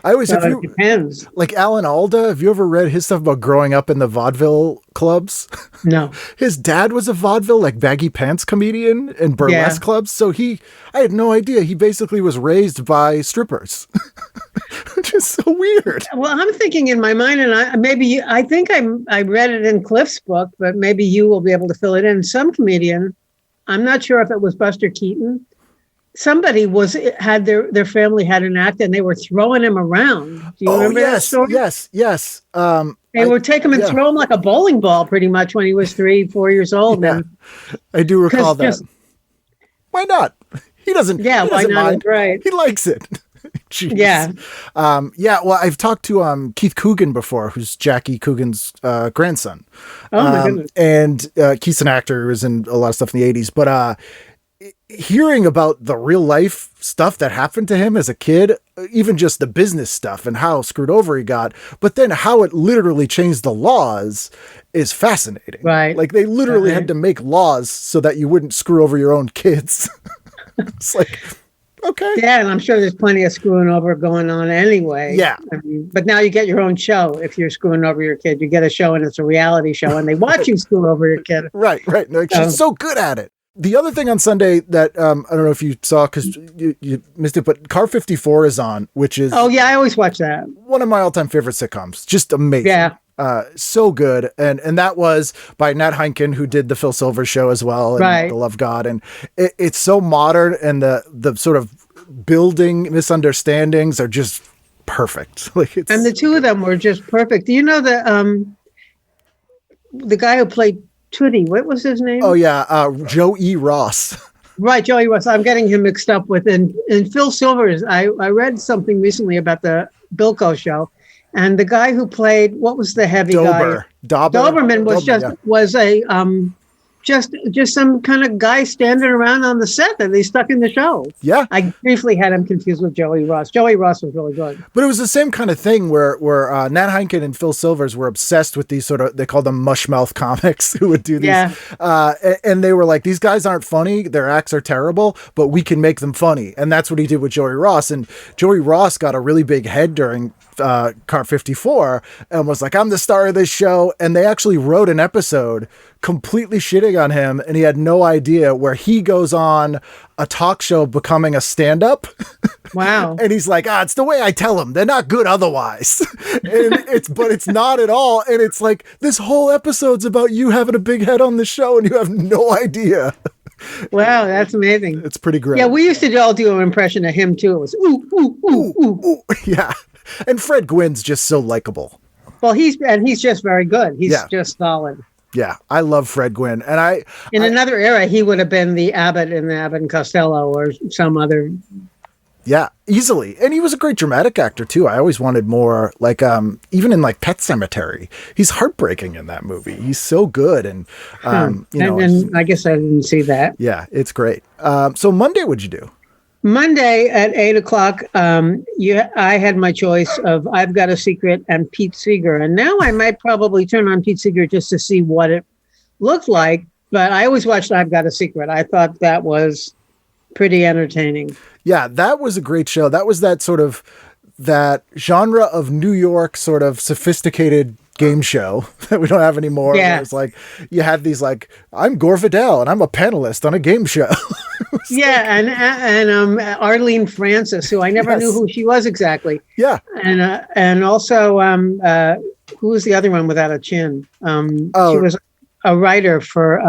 I always, it depends. Like Alan Alda, have you ever read his stuff about growing up in the vaudeville clubs? No. His dad was a vaudeville, like baggy pants comedian and burlesque clubs. So I had no idea. He basically was raised by strippers, which is so weird. Well, I'm thinking in my mind, and I think I read it in Kliph's book, but maybe you will be able to fill it in. Some comedian, I'm not sure if it was Buster Keaton. Somebody had their family had an act, and they were throwing him around. Do you remember that story? Yes. They would take him and throw him like a bowling ball, pretty much, when he was 3-4 years old. Yeah, I do recall that. Why not? He doesn't. Yeah, why not? Mind. Right. He likes it. Jeez. Yeah. Well, I've talked to Keith Coogan before, who's Jackie Coogan's grandson. Oh my goodness. And Keith's an actor who was in a lot of stuff in the 80s, but hearing about the real life stuff that happened to him as a kid, even just the business stuff and how screwed over he got, but then how it literally changed the laws is fascinating. Right. Like they literally had to make laws so that you wouldn't screw over your own kids. It's like, okay. Yeah, and I'm sure there's plenty of screwing over going on anyway. Yeah. I mean, but now you get your own show. If you're screwing over your kid, you get a show and it's a reality show and they watch you screw over your kid. Right. Like, she's so good at it. The other thing on Sunday that I don't know if you saw because you missed it, but Car 54 is on, which is I always watch that. One of my all-time favorite sitcoms. Just amazing. Yeah. So good. And that was by Nat Heineken, who did the Phil Silvers show as well. And The Love God. And it's so modern and the sort of building misunderstandings are just perfect. Like and the two of them were just perfect. Do you know the guy who played Tootie, what was his name? Oh yeah, Joe E. Ross. Right, Joey Ross. I'm getting him mixed up with in Phil Silvers. I read something recently about the Bilko show, and the guy who played what was the heavy guy? Doberman was a just some kind of guy standing around on the set that they stuck in the show. Yeah. I briefly had him confused with Joey Ross. Joey Ross was really good. But it was the same kind of thing where Nat Heineken and Phil Silvers were obsessed with these sort of, they called them mushmouth comics who would do these. Yeah. And they were like, these guys aren't funny. Their acts are terrible, but we can make them funny. And that's what he did with Joey Ross. And Joey Ross got a really big head during Car 54 and was like, I'm the star of this show. And they actually wrote an episode completely shitting on him, and he had no idea, where he goes on a talk show becoming a stand-up. Wow. And he's like, it's the way I tell them. They're not good otherwise. And it's not at all. And it's like, this whole episode's about you having a big head on the show and you have no idea. Wow, that's amazing. It's pretty great. Yeah, we used to all do an impression of him too. It was ooh, ooh, ooh, ooh. Ooh. Yeah. And Fred Gwynn's just so likable. Well, he's just very good. He's just solid. Yeah, I love Fred Gwynn. And in another era, he would have been the Abbott in the Abbott and Costello or some other. Yeah, easily. And he was a great dramatic actor too. I always wanted more, like, even in like Pet Sematary, he's heartbreaking in that movie. He's so good. And, and I guess I didn't see that. Yeah, it's great. So Monday, what'd you do? Monday at 8:00, I had my choice of I've Got a Secret and Pete Seeger. And now I might probably turn on Pete Seeger just to see what it looked like. But I always watched I've Got a Secret. I thought that was pretty entertaining. Yeah, that was a great show. That was that sort of that genre of New York sort of sophisticated game show that we don't have anymore. Yeah. It's like you have these like, I'm Gore Vidal and I'm a panelist on a game show. Yeah, and Arlene Francis, who I never knew who she was exactly. Yeah, and also who was the other one without a chin? She was a writer for.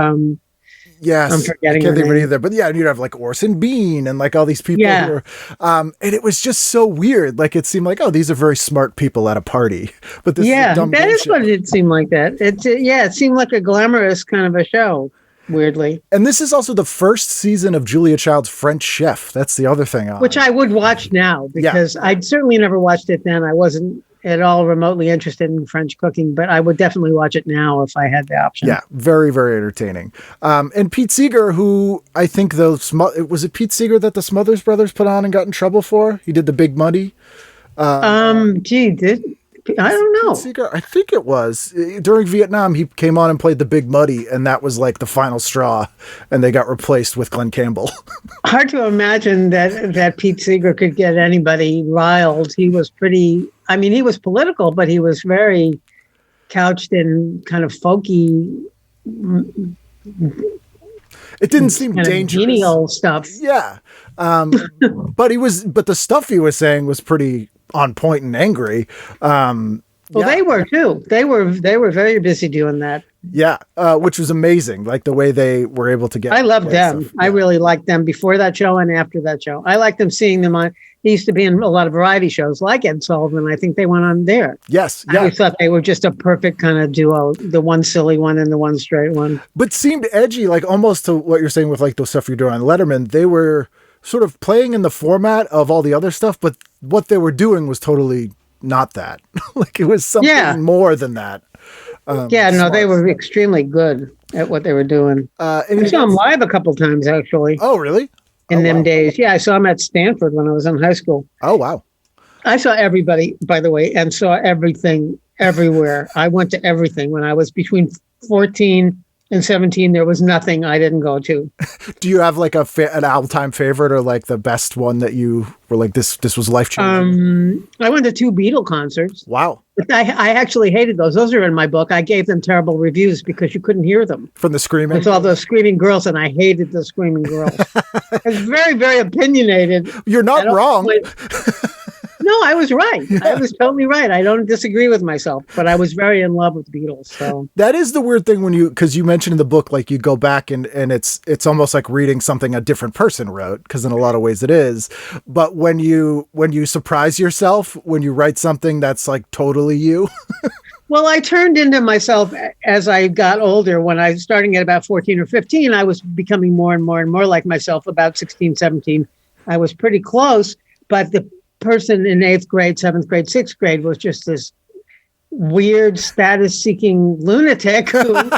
Yes, I'm forgetting. I can't think of it either. But yeah, you'd have like Orson Bean and like all these people. Yeah. Who were, and it was just so weird. Like it seemed like, these are very smart people at a party. But this is a dumb that is show. what it seemed like. That it seemed like a glamorous kind of a show. Weirdly. And this is also the first season of Julia Child's French Chef. That's the other thing on which I would watch now because I'd certainly never watched it then. I wasn't at all remotely interested in French cooking, but I would definitely watch it now if I had the option. Yeah, very, very entertaining. And Pete Seeger, who I think was it Pete Seeger that the Smothers Brothers put on and got in trouble for? He did The Big Muddy. I don't know. Pete Seeger, I think it was during Vietnam. He came on and played The Big Muddy, and that was like the final straw. And they got replaced with Glenn Campbell. Hard to imagine that Pete Seeger could get anybody riled. He was pretty. I mean, he was political, but he was very couched in kind of folky. It didn't seem dangerous. Genial stuff. Yeah, but the stuff he was saying was pretty on point and angry. They were too. They were very busy doing that. Yeah, which was amazing. Like the way they were able to get. I loved them. I really liked them before that show and after that show. I liked them seeing them on. He used to be in a lot of variety shows like Ed Sullivan. I think they went on there. Yes. Yeah. I thought they were just a perfect kind of duo, the one silly one and the one straight one. But seemed edgy, like almost to what you're saying with like the stuff you're doing on Letterman. They were sort of playing in the format of all the other stuff, but what they were doing was totally not that. Like it was something more than that. They were extremely good. at what they were doing. I saw them live a couple times, actually. Oh, really? In them days. Yeah, I saw them at Stanford when I was in high school. Oh, wow. I saw everybody, by the way, and saw everything everywhere. I went to everything. When I was between 14 and 17, there was nothing I didn't go to. Do you have like an all-time favorite or like the best one that you were like, this was life-changing? I went to 2 Beatle concerts. Wow. I actually hated those. Those are in my book. I gave them terrible reviews because you couldn't hear them. From the screaming? It's all those screaming girls, and I hated the screaming girls. It's very, very opinionated. You're not wrong. No, I was right. Yeah. I was totally right. I don't disagree with myself, but I was very in love with Beatles. So that is the weird thing because you mentioned in the book, like you go back and it's almost like reading something a different person wrote, because in a lot of ways it is. But when you surprise yourself, when you write something that's like totally you. Well, I turned into myself as I got older. When I was starting at about 14 or 15, I was becoming more and more and more like myself. About 16, 17, I was pretty close, but the person in 8th grade, 7th grade, 6th grade was just this weird status-seeking lunatic who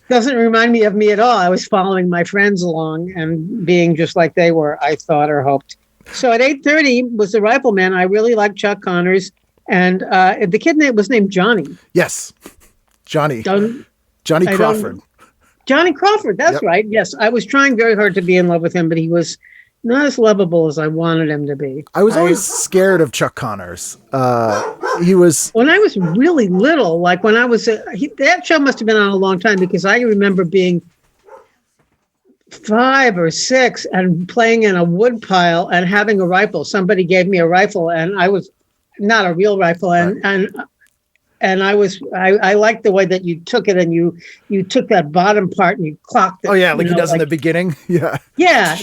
doesn't remind me of me at all. I was following my friends along and being just like they were, I thought or hoped. So at 8:30 was the Rifleman. I really liked Chuck Connors, and the kid name was named Johnny. Yes, Johnny Crawford. Johnny Crawford, that's right. Yes, I was trying very hard to be in love with him, but he was not as lovable as I wanted him to be. I was always scared of Chuck Connors. He was... When I was really little, like when I was... that show must have been on a long time, because I remember being 5 or 6 and playing in a wood pile and having a rifle. Somebody gave me a rifle, and I was not a real rifle. And I liked the way that you took it, and you took that bottom part and you clocked it. Oh yeah, like he does in the beginning. Yeah. Yeah.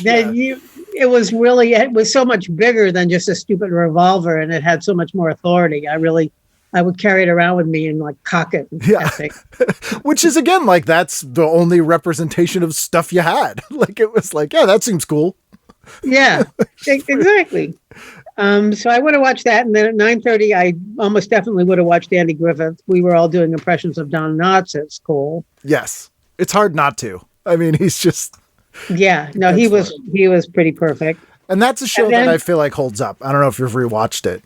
It was so much bigger than just a stupid revolver, and it had so much more authority. I would carry it around with me and like cock it. Yeah. Which is again, like that's the only representation of stuff you had. Like it was like, yeah, that seems cool. Yeah, exactly. So I would have watched that, and then at 9:30, I almost definitely would have watched Andy Griffith. We were all doing impressions of Don Knotts at school. Yes, it's hard not to. I mean, he's just... Yeah, no, he was pretty perfect. And that's a show that I feel like holds up. I don't know if you've rewatched it.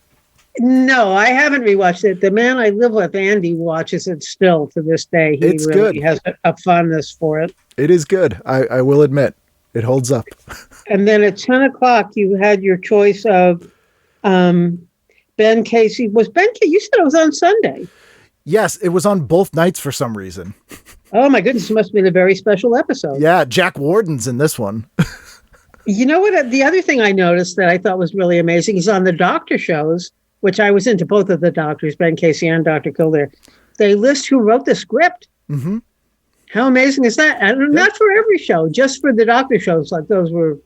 No, I haven't rewatched it. The man I live with, Andy, watches it still to this day. He really has a fondness for it. It is good. I will admit, it holds up. And then at 10 o'clock, you had your choice of Ben Casey. You said it was on Sunday. Yes, it was on both nights for some reason. Oh my goodness, it must have been a very special episode. Yeah, Jack Warden's in this one. You know what? The other thing I noticed that I thought was really amazing is on the doctor shows, which I was into both of the doctors, Ben Casey and Dr. Kildare, they list who wrote the script. Mm-hmm. How amazing is that? And not for every show, just for the doctor shows. Like those were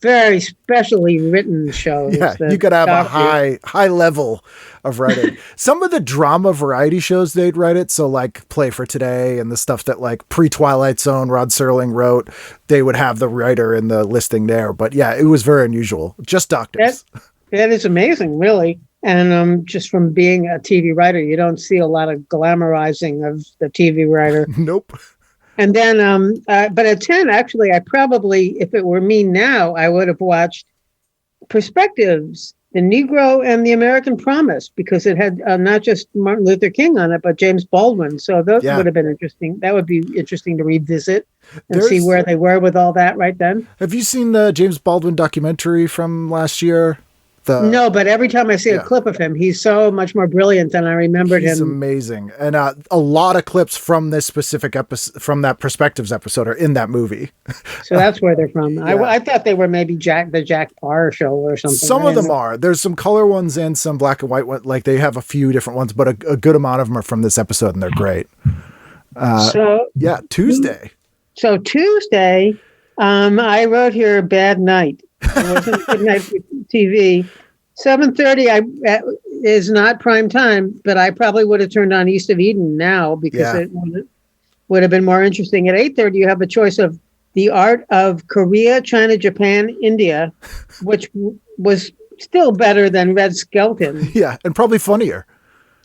very specially written shows. Yeah, you could have a high level of writing. Some of the drama variety shows, they'd write it. So like Play for Today and the stuff that like pre-Twilight Zone Rod Serling wrote, they would have the writer in the listing there. But yeah, it was very unusual. Just doctors. That is amazing, really. And just from being a TV writer, you don't see a lot of glamorizing of the TV writer. Nope. And then, but at 10, actually, I probably, if it were me now, I would have watched Perspectives, The Negro and the American Promise, because it had not just Martin Luther King on it, but James Baldwin. So those would have been interesting. That would be interesting to revisit and see where they were with all that right then. Have you seen the James Baldwin documentary from last year? No, but every time I see a clip of him, he's so much more brilliant than I remembered him. He's amazing. And a lot of clips from this specific episode, from that Perspectives episode, are in that movie. So that's where they're from. Yeah. I thought they were maybe the Jack Parr show or something. Some of them are. There's some color ones and some black and white ones. Like they have a few different ones, but a good amount of them are from this episode, and they're great. Tuesday. So Tuesday, I wrote here Bad Night. It wasn't Good Night for TV. 7:30 is not prime time, but I probably would have turned on East of Eden now because it would have been more interesting. At 8:30, you have a choice of The Art of Korea, China, Japan, India, which was still better than Red Skelton. Yeah, and probably funnier.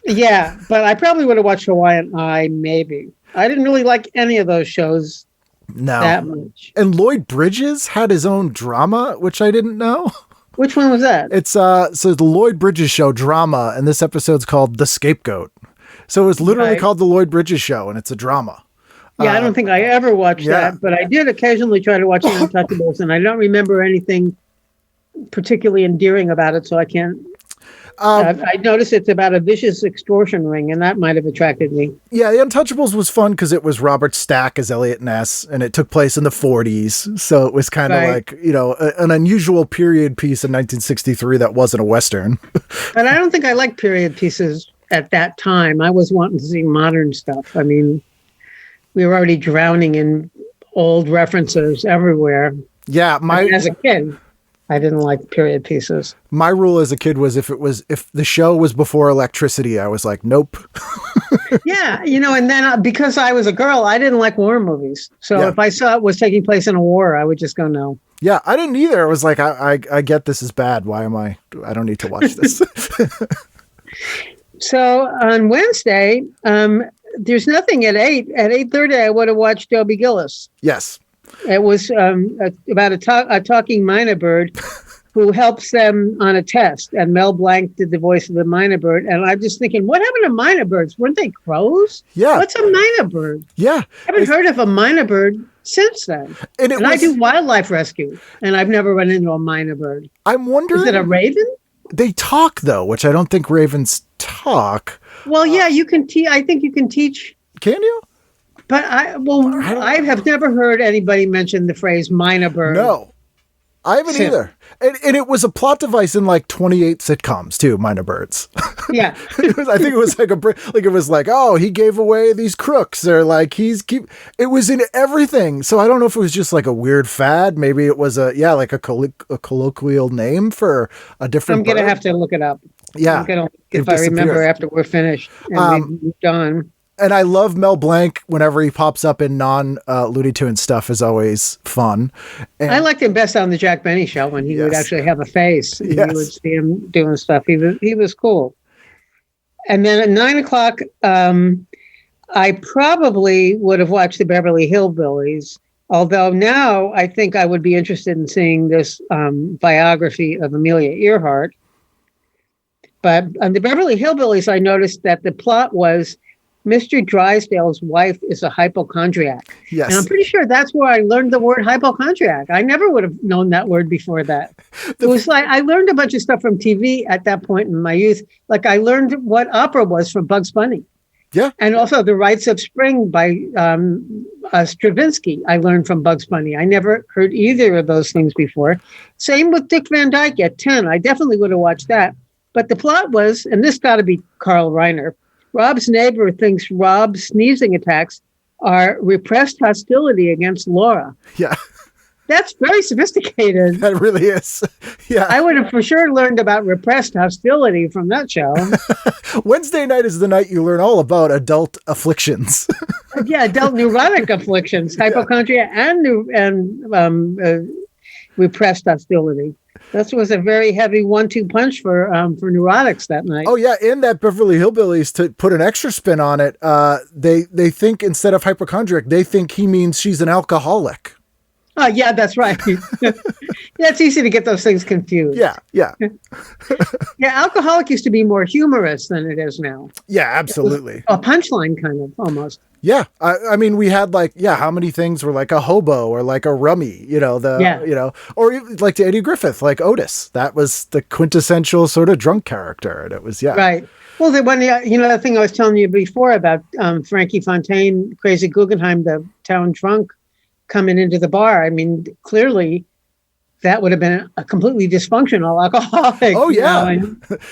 Yeah, but I probably would have watched Hawaiian Eye, maybe. I didn't really like any of those shows that much. And Lloyd Bridges had his own drama, which I didn't know. Which one was that? It's so the Lloyd Bridges Show drama, and this episode's called The Scapegoat. So it was literally called The Lloyd Bridges Show, and it's a drama. Yeah, I don't think I ever watched that, but I did occasionally try to watch The Untouchables, and I don't remember anything particularly endearing about it, so I can't. I noticed it's about a vicious extortion ring, and that might have attracted me. Yeah, The Untouchables was fun because it was Robert Stack as Elliot Ness, and it took place in the 40s. So it was kind of like, an unusual period piece in 1963 that wasn't a Western. But I don't think I liked period pieces at that time. I was wanting to see modern stuff. I mean, we were already drowning in old references everywhere. Yeah, as a kid, I didn't like period pieces. My rule as a kid was if the show was before electricity, I was like, nope. Yeah, and then because I was a girl, I didn't like war movies. So if I saw it was taking place in a war, I would just go no. Yeah, I didn't either. I was like, I get this is bad. Why am I don't need to watch this. So on Wednesday, there's nothing at 8. At 8:30, I would have watched Dobie Gillis. Yes. It was about a talking Myna Bird who helps them on a test. And Mel Blanc did the voice of the Myna Bird. And I'm just thinking, what happened to Myna Birds? Weren't they crows? Yeah. What's a Myna Bird? Yeah. I haven't heard of a Myna Bird since then. And I do wildlife rescue, and I've never run into a Myna Bird. I'm wondering. Is it a raven? They talk, though, which I don't think ravens talk. Well, yeah, you can teach. I think you can teach. Can you? But I have never heard anybody mention the phrase Myna Bird. No, I haven't either. And it was a plot device in like 28 sitcoms too, Myna Birds. Yeah. I think it was like he gave away these crooks, or like it was in everything. So I don't know if it was just like a weird fad. Maybe it was a colloquial name for a different I'm going to have to look it up. Yeah. If I remember after we're finished and we've moved on. And I love Mel Blanc whenever he pops up in non-Looney Tunes stuff is always fun. And I liked him best on the Jack Benny Show when he would actually have a face. And you would see him doing stuff. He was cool. And then at 9 o'clock, I probably would have watched the Beverly Hillbillies. Although now I think I would be interested in seeing this biography of Amelia Earhart. But on the Beverly Hillbillies, I noticed that the plot was Mr. Drysdale's wife is a hypochondriac. Yes. And I'm pretty sure that's where I learned the word hypochondriac. I never would have known that word before that. It was like I learned a bunch of stuff from TV at that point in my youth. Like I learned what opera was from Bugs Bunny. Yeah. And also The Rites of Spring by Stravinsky, I learned from Bugs Bunny. I never heard either of those things before. Same with Dick Van Dyke at 10. I definitely would have watched that. But the plot was, and this got to be Carl Reiner, Rob's neighbor thinks Rob's sneezing attacks are repressed hostility against Laura. Yeah. That's very sophisticated. That really is. Yeah. I would have for sure learned about repressed hostility from that show. Wednesday night is the night you learn all about adult afflictions. Yeah, adult neurotic afflictions, hypochondria and repressed hostility. This was a very heavy 1-2 punch for neurotics that night. Oh yeah, and that Beverly Hillbillies, to put an extra spin on it, they think instead of hypochondriac, they think he means she's an alcoholic. Oh yeah, that's right. Yeah, it's easy to get those things confused. Yeah. Yeah, alcoholic used to be more humorous than it is now. Yeah, absolutely. A punchline kind of almost. Yeah. I mean, we had how many things were like a hobo or like a rummy, or like to Eddie Griffith, like Otis. That was the quintessential sort of drunk character. And it was, Right. Well, the thing I was telling you before about Frankie Fontaine, Crazy Guggenheim, the town drunk coming into the bar. I mean, clearly that would have been a completely dysfunctional alcoholic. Oh yeah.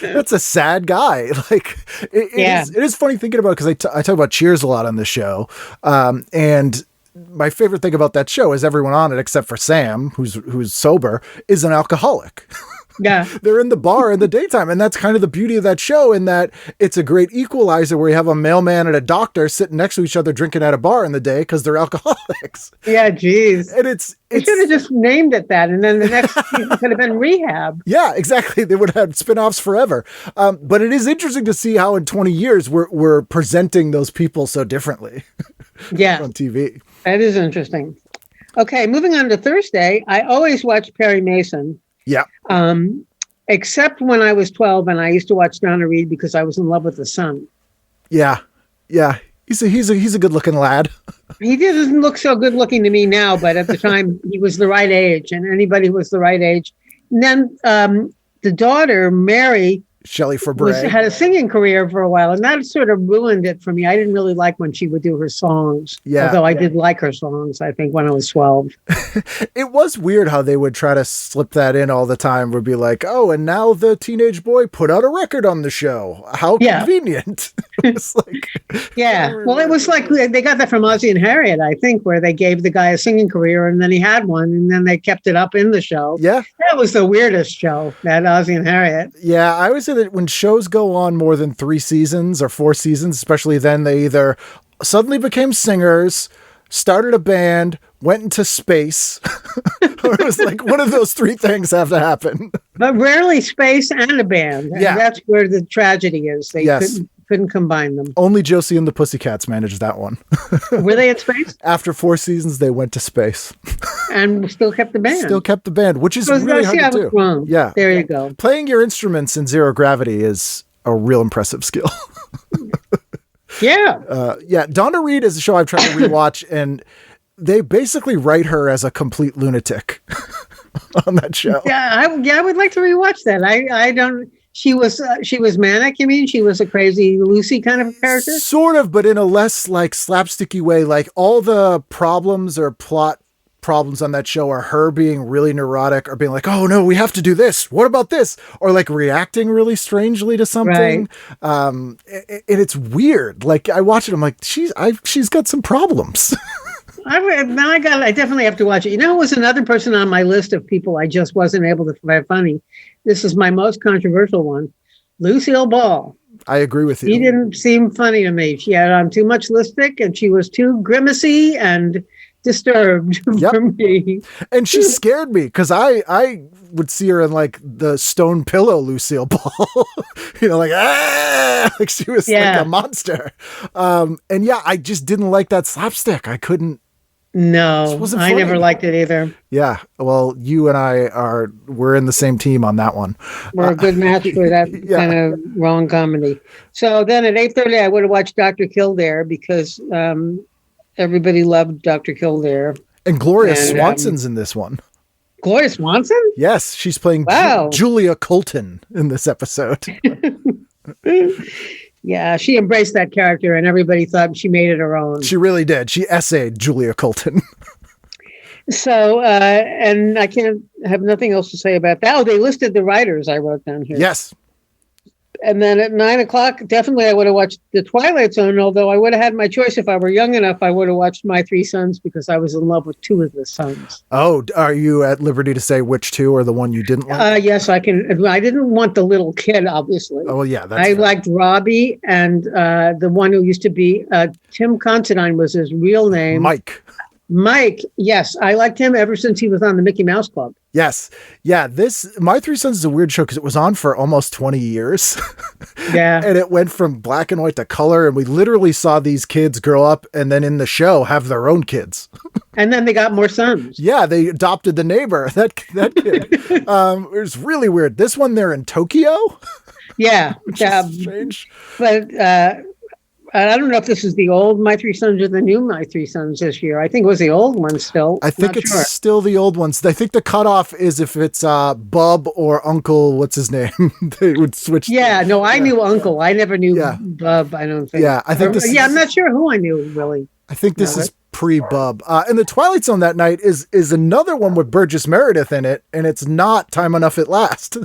That's a sad guy. Like it is funny thinking about it, because I talk about Cheers a lot on the show. And my favorite thing about that show is everyone on it, except for Sam, who's sober, is an alcoholic. Yeah. They're in the bar in the daytime. And that's kind of the beauty of that show, in that it's a great equalizer where you have a mailman and a doctor sitting next to each other drinking at a bar in the day because they're alcoholics. Yeah, geez. And it's should have just named it that, and then the next season could have been Rehab. Yeah, exactly. They would have had spin-offs forever. But it is interesting to see how in 20 years we're presenting those people so differently. Yeah. on TV. That is interesting. Okay, moving on to Thursday. I always watch Perry Mason. Yeah. Except when I was 12 and I used to watch Donna Reed because I was in love with the son. Yeah. Yeah. He's a good looking lad. He doesn't look so good looking to me now, but at the time he was the right age, and anybody who was the right age. And then the daughter, Mary, Shelley Fabre had a singing career for a while, and that sort of ruined it for me. I didn't really like when she would do her songs. Yeah. Although I did like her songs, I think, when I was 12. It was weird how they would try to slip that in all the time. Would be like, oh, and now the teenage boy put out a record on the show. How convenient. It's like, yeah. Well, it was like they got that from Ozzie and Harriet, I think, where they gave the guy a singing career and then he had one and then they kept it up in the show. Yeah. That was the weirdest show, that Ozzie and Harriet. Yeah. I always say that when shows go on more than 3 seasons or 4 seasons, especially then, they either suddenly became singers, started a band, went into space, or it was like one of those 3 things have to happen. But rarely space and a band. And that's where the tragedy is. They couldn't combine them. Only Josie and the Pussycats managed that one. Were they in space? After 4 seasons, they went to space. And still kept the band. Which is really hard to do. Wrong. Yeah. There you go. Playing your instruments in zero gravity is a real impressive skill. Yeah. Donna Reed is a show I've tried to rewatch, and they basically write her as a complete lunatic on that show. Yeah, I would like to rewatch that. I don't. She was manic. You mean she was a crazy Lucy kind of character? Sort of, but in a less like slapsticky way. Like all the problems or plot problems on that show are her being really neurotic or being like, oh no, we have to do this. What about this? Or like reacting really strangely to something. Right. And it's weird. Like I watch it, I'm like, she's got some problems. I definitely have to watch it. You know, who was another person on my list of people I just wasn't able to find funny? This is my most controversial one. Lucille Ball. I agree with you. She didn't seem funny to me. She had on too much lipstick and she was too grimacy and disturbed for me. And she scared me because I would see her in like the stone pillow Lucille Ball, like she was like a monster. And I just didn't like that slapstick. I couldn't. No, I never liked it either. Yeah. Well, you and we're in the same team on that one. We're a good match for that kind of wrong comedy. So then at 8:30, I would have watched Dr. Kildare because everybody loved Dr. Kildare. And Gloria Swanson's in this one. Gloria Swanson? Yes. She's playing Julia Colton in this episode. Yeah, she embraced that character and everybody thought she made it her own. She really did. She essayed Julia Colton. So, and I have nothing else to say about that. Oh, they listed the writers I wrote down here. Yes. And then at 9:00, definitely I would have watched The Twilight Zone, although I would have had my choice if I were young enough. I would have watched My Three Sons because I was in love with 2 of the sons. Oh, are you at liberty to say which 2 or the one you didn't like? Yes, I can. I didn't want the little kid, obviously. Oh, yeah. I liked Robbie and the one who used to be Tim Considine was his real name. Mike, yes. I liked him ever since he was on the Mickey Mouse Club. Yes. Yeah, My Three Sons is a weird show because it was on for almost 20 years. Yeah. And it went from black and white to color, and we literally saw these kids grow up and then in the show have their own kids. And then they got more sons. Yeah, they adopted the neighbor, that kid. It was really weird. This one, they're in Tokyo. Yeah. Which is strange. But I don't know if this is the old My Three Sons or the new My Three Sons this year. I think it was the old one still. I think it's still the old ones. I think the cutoff is if it's Bub or Uncle, what's his name? They would switch. Yeah, I knew Uncle. I never knew Bub, I don't think. Yeah, I think I'm not sure who I knew, really. I think this is pre-Bub. And the Twilight Zone that night is another one with Burgess Meredith in it, and it's not Time Enough at Last.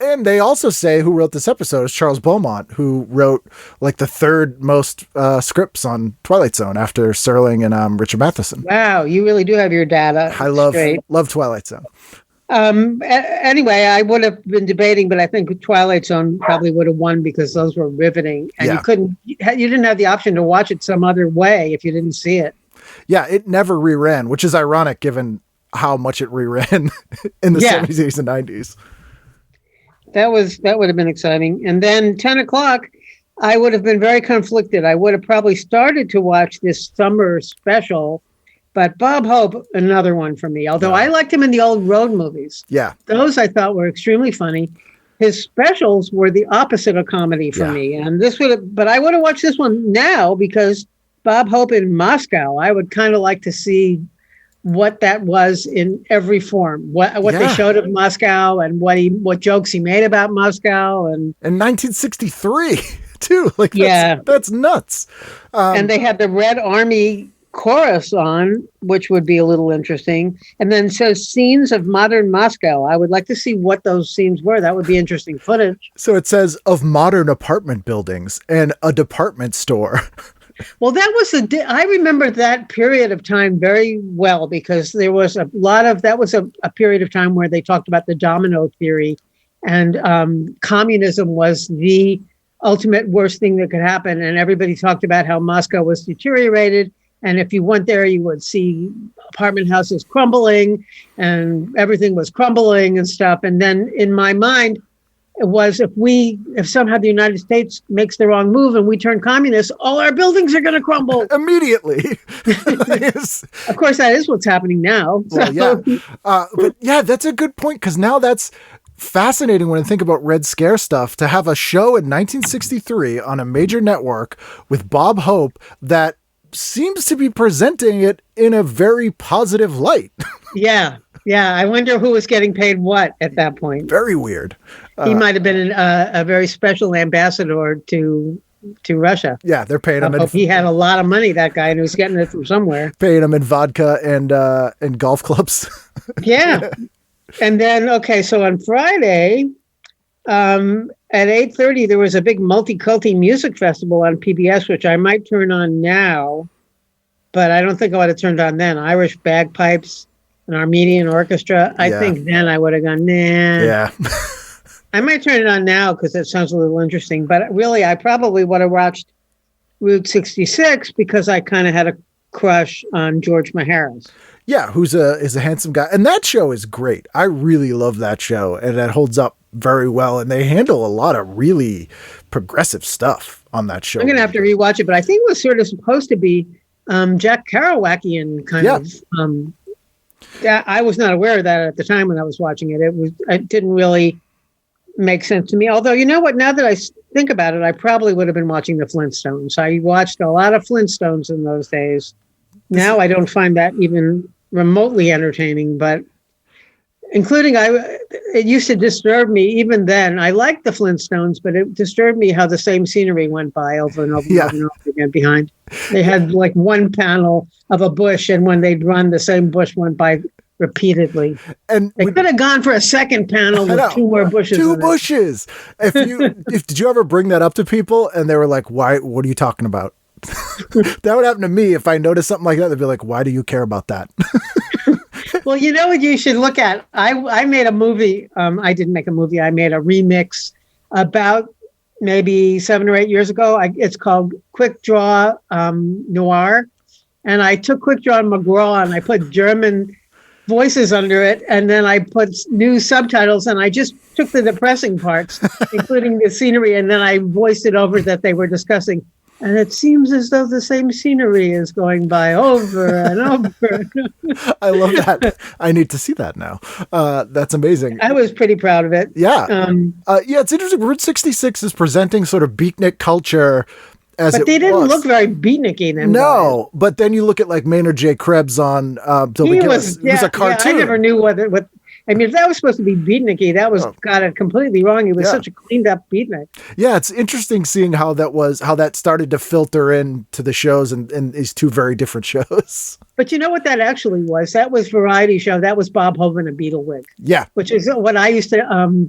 And they also say who wrote this episode is Charles Beaumont, who wrote like the 3rd most scripts on Twilight Zone after Serling and Richard Matheson. Wow, you really do have your data. I love Twilight Zone. Anyway, I would have been debating, but I think Twilight Zone probably would have won because those were riveting, and you didn't have the option to watch it some other way if you didn't see it. Yeah, it never reran, which is ironic given how much it reran in the 70s and 90s. That would have been exciting. And then 10:00, I would have been very conflicted. I would have probably started to watch this summer special, but Bob Hope, another one for me. Although I liked him in the old road movies. Yeah. Those I thought were extremely funny. His specials were the opposite of comedy for me. And but I would have watched this one now because Bob Hope in Moscow, I would kind of like to see what that was in every form, what they showed of Moscow and what jokes he made about Moscow. And in 1963 too, like that's nuts. And they had the Red Army chorus on, which would be a little interesting. And then says scenes of modern Moscow. I would like to see what those scenes were. That would be interesting footage. So it says of modern apartment buildings and a department store. Well, that was I remember that period of time very well because there was a lot of, that was a period of time where they talked about the domino theory and communism was the ultimate worst thing that could happen. And everybody talked about how Moscow was deteriorated. And if you went there, you would see apartment houses crumbling and everything was crumbling and stuff. And then in my mind, it was if somehow the United States makes the wrong move and we turn communist, all our buildings are going to crumble immediately. Of course, that is what's happening now. Well, yeah. But yeah, that's a good point because now that's fascinating when I think about Red Scare stuff to have a show in 1963 on a major network with Bob Hope that seems to be presenting it in a very positive light. Yeah. I wonder who was getting paid what at that point. Very weird. He might have been a very special ambassador to Russia. Yeah, they're paying him. He had a lot of money, that guy, and he was getting it from somewhere. Paying him in vodka and golf clubs. Yeah. And then, so on Friday, at 8:30, there was a big multi-culti music festival on PBS, which I might turn on now, but I don't think I would have turned on then. Irish bagpipes, an Armenian orchestra. I think then I would have gone, nah. Yeah. I might turn it on now because it sounds a little interesting, but really I probably would have watched Route 66 because I kind of had a crush on George Maharis. Yeah, is a handsome guy. And that show is great. I really love that show and that holds up very well. And they handle a lot of really progressive stuff on that show. I'm going to have to rewatch it, but I think it was sort of supposed to be Jack Kerouacian kind of. I was not aware of that at the time when I was watching it. It didn't really make sense to me. Although, you know what, now that I think about it, I probably would have been watching the Flintstones. I watched a lot of Flintstones in those days. Now I don't find that even remotely entertaining, but it used to disturb me even then. I liked the Flintstones, but it disturbed me how the same scenery went by over and over and over again behind. They had like one panel of a bush, and when they'd run, the same bush went by repeatedly. And they could have gone for a second panel with two more bushes. Two bushes. Did you ever bring that up to people and they were like, "Why? What are you talking about?" That would happen to me if I noticed something like that. They'd be like, "Why do you care about that?" Well, you know what you should look at? I made a movie. I didn't make a movie. I made a remix about maybe 7 or 8 years ago. It's called Quick Draw Noir. And I took Quick Draw McGraw and I put German voices under it. And then I put new subtitles and I just took the depressing parts, including the scenery. And then I voiced it over that they were discussing. And it seems as though the same scenery is going by over and over. I love that. I need to see that now. That's amazing. I was pretty proud of it. Yeah. It's interesting. Route 66 is presenting sort of beatnik culture as but they didn't look very beatniky then. No, but then you look at like Maynard J. Krebs on Dobie Gillis. He was a cartoon. I never knew what I mean, if that was supposed to be beatniky, that got it completely wrong. He was such a cleaned up beatnik. Yeah, it's interesting seeing how that started to filter into the shows and these two very different shows. But you know what that actually was? That was variety show. That was Bob Hope and a Beatle Wig. Yeah. Which is what I used to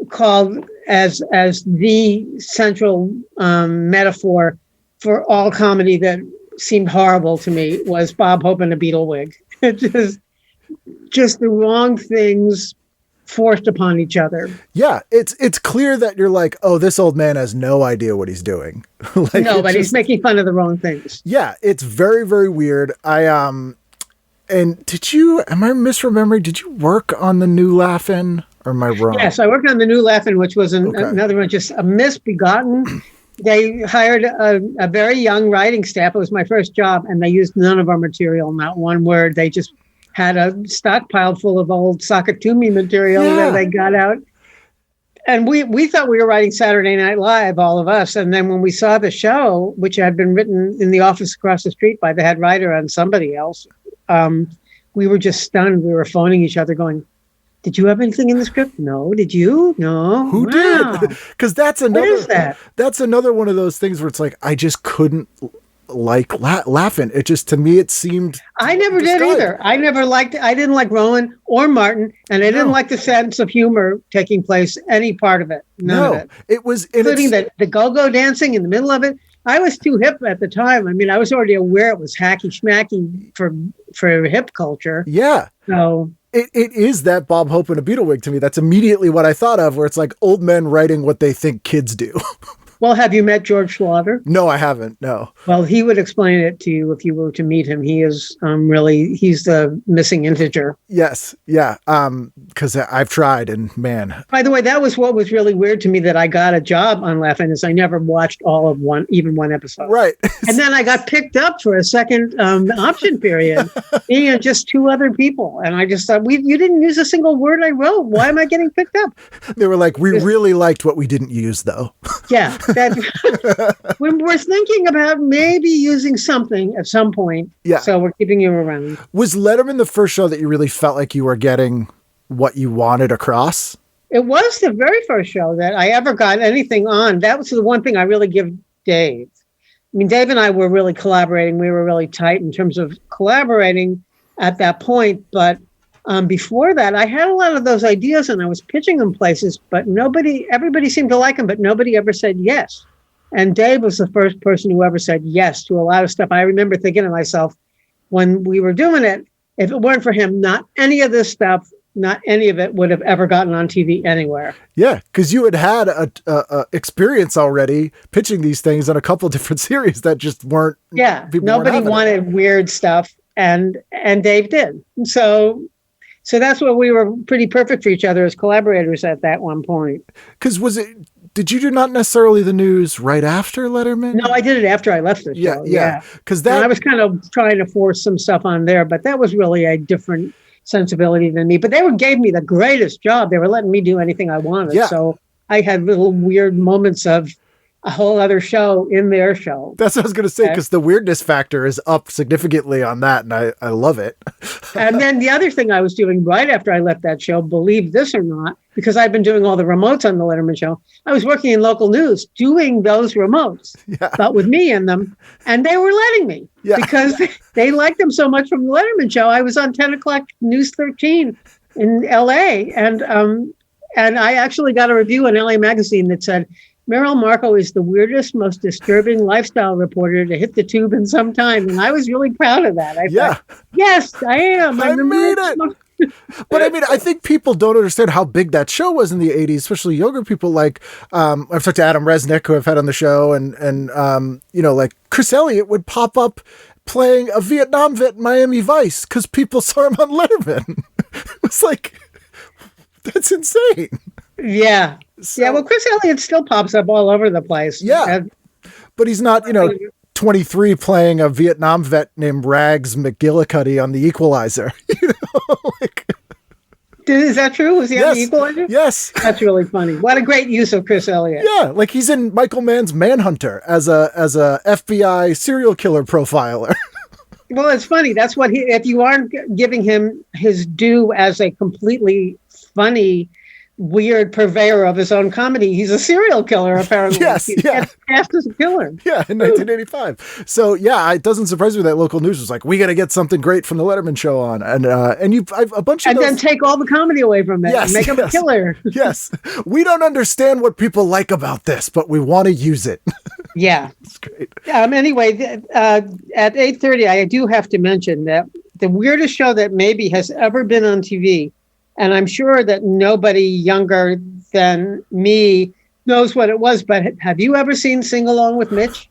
call as the central metaphor for all comedy that seemed horrible to me was Bob Hope and a Beatle Wig. It just the wrong things forced upon each other. Yeah, it's clear that you're like, oh, this old man has no idea what he's doing. He's making fun of the wrong things. Yeah, it's very, very weird. And am I misremembering? Did you work on the new Laugh-In Or am I wrong? Yes, I worked on the New Laughing, which was Okay. another one, just a misbegotten. They hired a very young writing staff. It was my first job, and they used none of our material, not one word. They just had a stockpile full of old Sakatumi material that they got out. And we thought we were writing Saturday Night Live, all of us. And then when we saw the show, which had been written in the office across the street by the head writer and somebody else, we were just stunned. We were phoning each other going, did you have anything in the script? No. Did you? No. Who did? Because that's another. What is that? That's another one of those things where it's like I just couldn't like laughing. It just, to me, it seemed. I never did either. I didn't like Rowan or Martin, and I didn't like the sense of humor taking place any part of it. None of it. It was including the go-go dancing in the middle of it. I was too hip at the time. I mean, I was already aware it was hacky schmacky for hip culture. Yeah. So. It is that Bob Hope in a Beatle wig to me. That's immediately what I thought of, where it's like old men writing what they think kids do. Well, have you met George Slaughter? No, I haven't. No. Well, he would explain it to you if you were to meet him. He is he's the missing integer. Yes. Yeah. Because I've tried, and man. By the way, that was what was really weird to me, that I got a job on Laugh-In, is I never watched all of even one episode. Right. And then I got picked up for a second option period, me and just two other people. And I just thought, you didn't use a single word I wrote. Why am I getting picked up? They were like, we really liked what we didn't use, though. Yeah. We're thinking about maybe using something at some point. Yeah. So we're keeping you around. Was Letterman the first show that you really felt like you were getting what you wanted across? It was the very first show that I ever got anything on. That was the one thing I really give Dave. I mean, Dave and I were really collaborating. We were really tight in terms of collaborating at that point. But before that, I had a lot of those ideas and I was pitching them places, but everybody seemed to like them, but nobody ever said yes. And Dave was the first person who ever said yes to a lot of stuff. I remember thinking to myself, when we were doing it, if it weren't for him, not any of this stuff, not any of it would have ever gotten on TV anywhere. Yeah, because you had a experience already pitching these things on a couple different series that just weren't. Yeah, nobody wanted weird stuff, and Dave did. So that's where we were pretty perfect for each other as collaborators at that one point. Because did you do not necessarily the news right after Letterman? No, I did it after I left the show. Yeah. Because I was kind of trying to force some stuff on there, but that was really a different sensibility than me. But they gave me the greatest job. They were letting me do anything I wanted. Yeah. So I had little weird moments of a whole other show in their show. That's what I was going to say, because the weirdness factor is up significantly on that, and I love it. And then the other thing I was doing right after I left that show, believe this or not, because I've been doing all the remotes on the Letterman show, I was working in local news doing those remotes, but with me in them, and they were letting me because they liked them so much from the Letterman show. I was on 10 o'clock News 13 in LA, and I actually got a review in LA Magazine that said, Merrill Markoe is the weirdest, most disturbing lifestyle reporter to hit the tube in some time. And I was really proud of that. I thought, yes, I am. I made it. But I mean, I think people don't understand how big that show was in the 80s, especially younger people. Like, I've talked to Adam Resnick, who I've had on the show, and like Chris Elliott would pop up playing a Vietnam vet in Miami Vice because people saw him on Letterman. It's like, that's insane. Yeah. So, well, Chris Elliott still pops up all over the place. Yeah. But he's not, 23 playing a Vietnam vet named Rags McGillicuddy on The Equalizer. Is that true? Was he on The Equalizer? Yes. That's really funny. What a great use of Chris Elliott. Yeah, like he's in Michael Mann's Manhunter as a FBI serial killer profiler. Well, it's funny. That's what if you aren't giving him his due as a completely funny, weird purveyor of his own comedy, he's a serial killer, apparently. Yes, he's cast as a killer. Yeah, in 1985. So it doesn't surprise me that local news was like, we got to get something great from the Letterman show on, and I've a bunch of and then take all the comedy away from it and make him a killer. Yes, we don't understand what people like about this, but we want to use it. Yeah, it's great. Anyway, at 8:30, I do have to mention that the weirdest show that maybe has ever been on TV. And I'm sure that nobody younger than me knows what it was. But have you ever seen Sing Along with Mitch?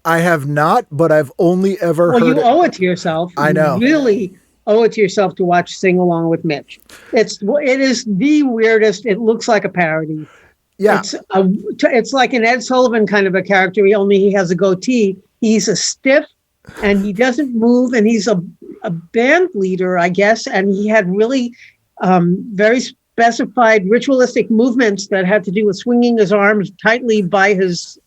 I have not, but I've only ever heard you owe it to yourself. I know. Really owe it to yourself to watch Sing Along with Mitch. It is the weirdest. It looks like a parody. Yeah. It's like an Ed Sullivan kind of a character, only he has a goatee. He's a stiff and he doesn't move, and he's a band leader, I guess, and he had really very specified ritualistic movements that had to do with swinging his arms tightly by his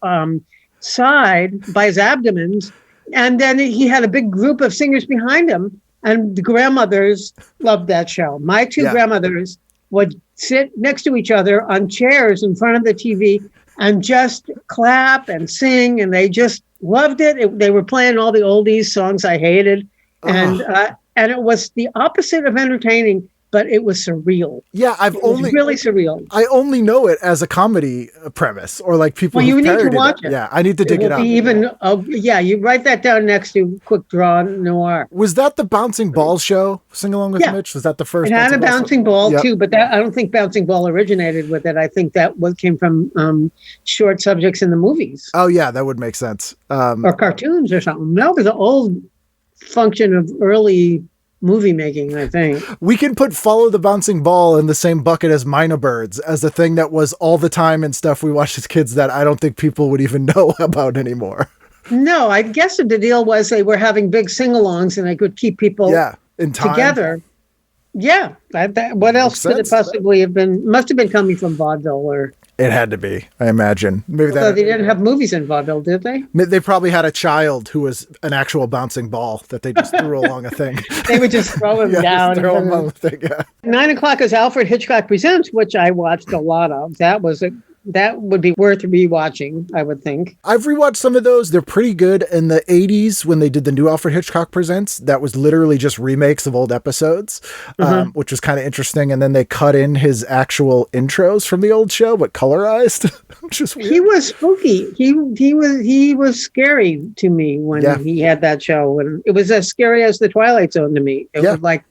side, by his abdomens. And then he had a big group of singers behind him, and the grandmothers loved that show. My two grandmothers would sit next to each other on chairs in front of the TV and just clap and sing, and they just loved it. They were playing all the oldies, songs I hated, and it was the opposite of entertaining, but it was surreal. Yeah, it was really surreal. I only know it as a comedy premise, or like people. Well, who you need to parodied watch it. Yeah, I need to dig it up. You write that down next to Quick Draw Noir. Was that the Bouncing Ball show? Sing Along with Mitch? Was that the first? It had a bouncing ball too, but I don't think Bouncing Ball originated with it. I think that came from short subjects in the movies. Oh yeah, that would make sense. Or cartoons or something. That was an old function of early movie making, I think. We can put Follow the Bouncing Ball in the same bucket as Myna Birds, as a thing that was all the time and stuff we watched as kids that I don't think people would even know about anymore. No, I guess the deal was they were having big sing-alongs and they could keep people in time. Together. Yeah. What else could it possibly have been? Must have been coming from Vaudeville or... It had to be, I imagine. Maybe they didn't have movies in Vaudeville, did they? They probably had a child who was an actual bouncing ball that they just threw along a thing. They would just throw him down. Throw him on the thing, 9 o'clock is Alfred Hitchcock Presents, which I watched a lot of. That would be worth rewatching, I would think. I've rewatched some of those. They're pretty good. In the 80s, when they did the new Alfred Hitchcock Presents, that was literally just remakes of old episodes, which was kind of interesting. And then they cut in his actual intros from the old show, but colorized, which is weird. He was spooky. He was scary to me when he had that show. And it was as scary as the Twilight Zone to me. It was like,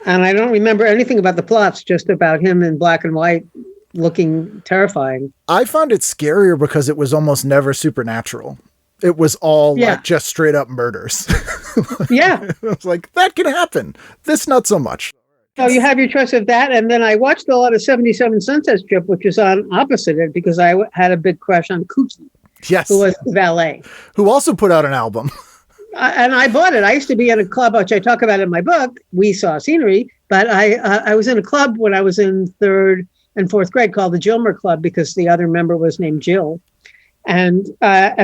and I don't remember anything about the plots, just about him in black and white, looking terrifying. I found it scarier because it was almost never supernatural. It was all like just straight up murders. I was like, that can happen. This not so much. So you have your choice of that. And then I watched a lot of 77 Sunset Strip, which was on opposite it because I had a big crush on Kooky. Yes. Who was the valet. Who also put out an album. And I bought it. I used to be in a club, which I talk about in my book, We Saw Scenery. But I was in a club when I was in 3rd and 4th grade called the Gilmer Club because the other member was named Jill. And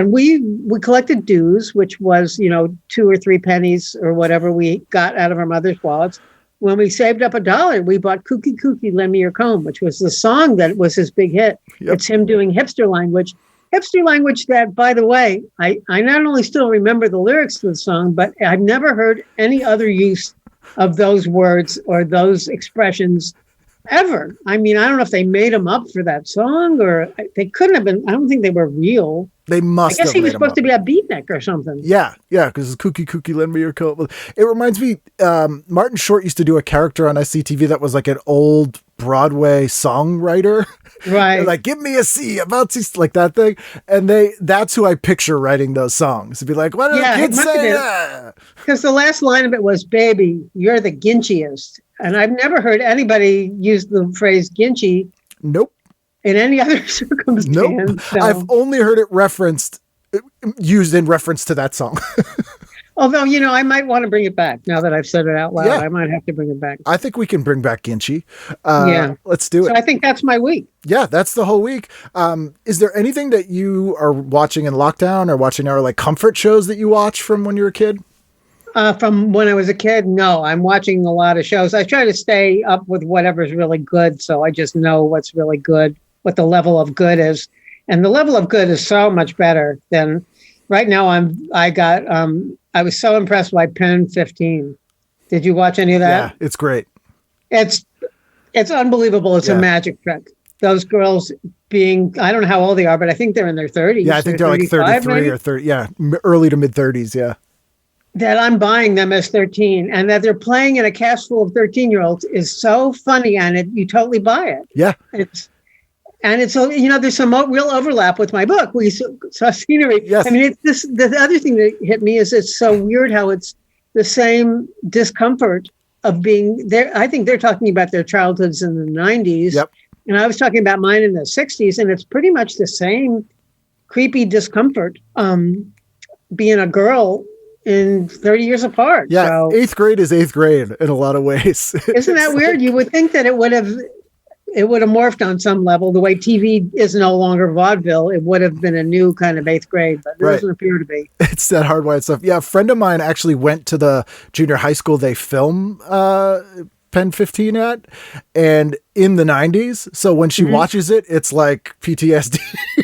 we collected dues, which was, 2 or 3 pennies or whatever we got out of our mother's wallets. When we saved up $1, we bought Kooky Kooky, Lend Me Your Comb, which was the song that was his big hit. Yep. It's him doing hipster language that, by the way, I not only still remember the lyrics to the song, but I've never heard any other use of those words or those expressions ever. I mean, I don't know if they made them up for that song or they couldn't have been. I don't think they were real. They must have. I guess he was supposed to be a beatnik or something. Yeah, because it's Kooky Kooky, Lend Me Your Coat. It reminds me, Martin Short used to do a character on SCTV that was like an old Broadway songwriter. Right. Like, give me a C, about C, like that thing. And that's who I picture writing those songs. It'd be like, what do the kids say? Because the last line of it was, baby, you're the ginchiest. And I've never heard anybody use the phrase Ginchy. Nope. In any other circumstance. Nope. So. I've only heard it used in reference to that song. Although, I might want to bring it back now that I've said it out loud. Yeah. I might have to bring it back. I think we can bring back Ginchy. Let's do it. So I think that's my week. Yeah, that's the whole week. Is there anything that you are watching in lockdown or watching our like comfort shows that you watch from when you were a kid? From when I was a kid, no. I'm watching a lot of shows. I try to stay up with whatever's really good, so I just know what's really good, what the level of good is. And the level of good is so much better than right now. I was so impressed by Pen 15. Did you watch any of that? Yeah, it's great. It's unbelievable. It's a magic trick. Those girls being, I don't know how old they are, but I think they're in their 30s. Yeah, I think they're like 33 maybe? Or 30. Yeah, early to mid 30s. Yeah. That I'm buying them as 13 and that they're playing in a cast full of 13-year-olds is so funny, and you totally buy it. Yeah. It's there's some real overlap with my book. We saw Scenery. Yes. I mean, the other thing that hit me is it's so weird how it's the same discomfort of being there. I think they're talking about their childhoods in the 90s. Yep. And I was talking about mine in the 60s, and it's pretty much the same creepy discomfort being a girl in 30 years apart. Yeah, so, 8th grade is 8th grade in a lot of ways. Isn't that weird? You would think that it would have morphed on some level. The way TV is no longer vaudeville, it would have been a new kind of 8th grade, but it doesn't appear to be. It's that hardwired stuff. Yeah, a friend of mine actually went to the junior high school they film Pen 15 at, and in the 90s. So when she watches it, it's like PTSD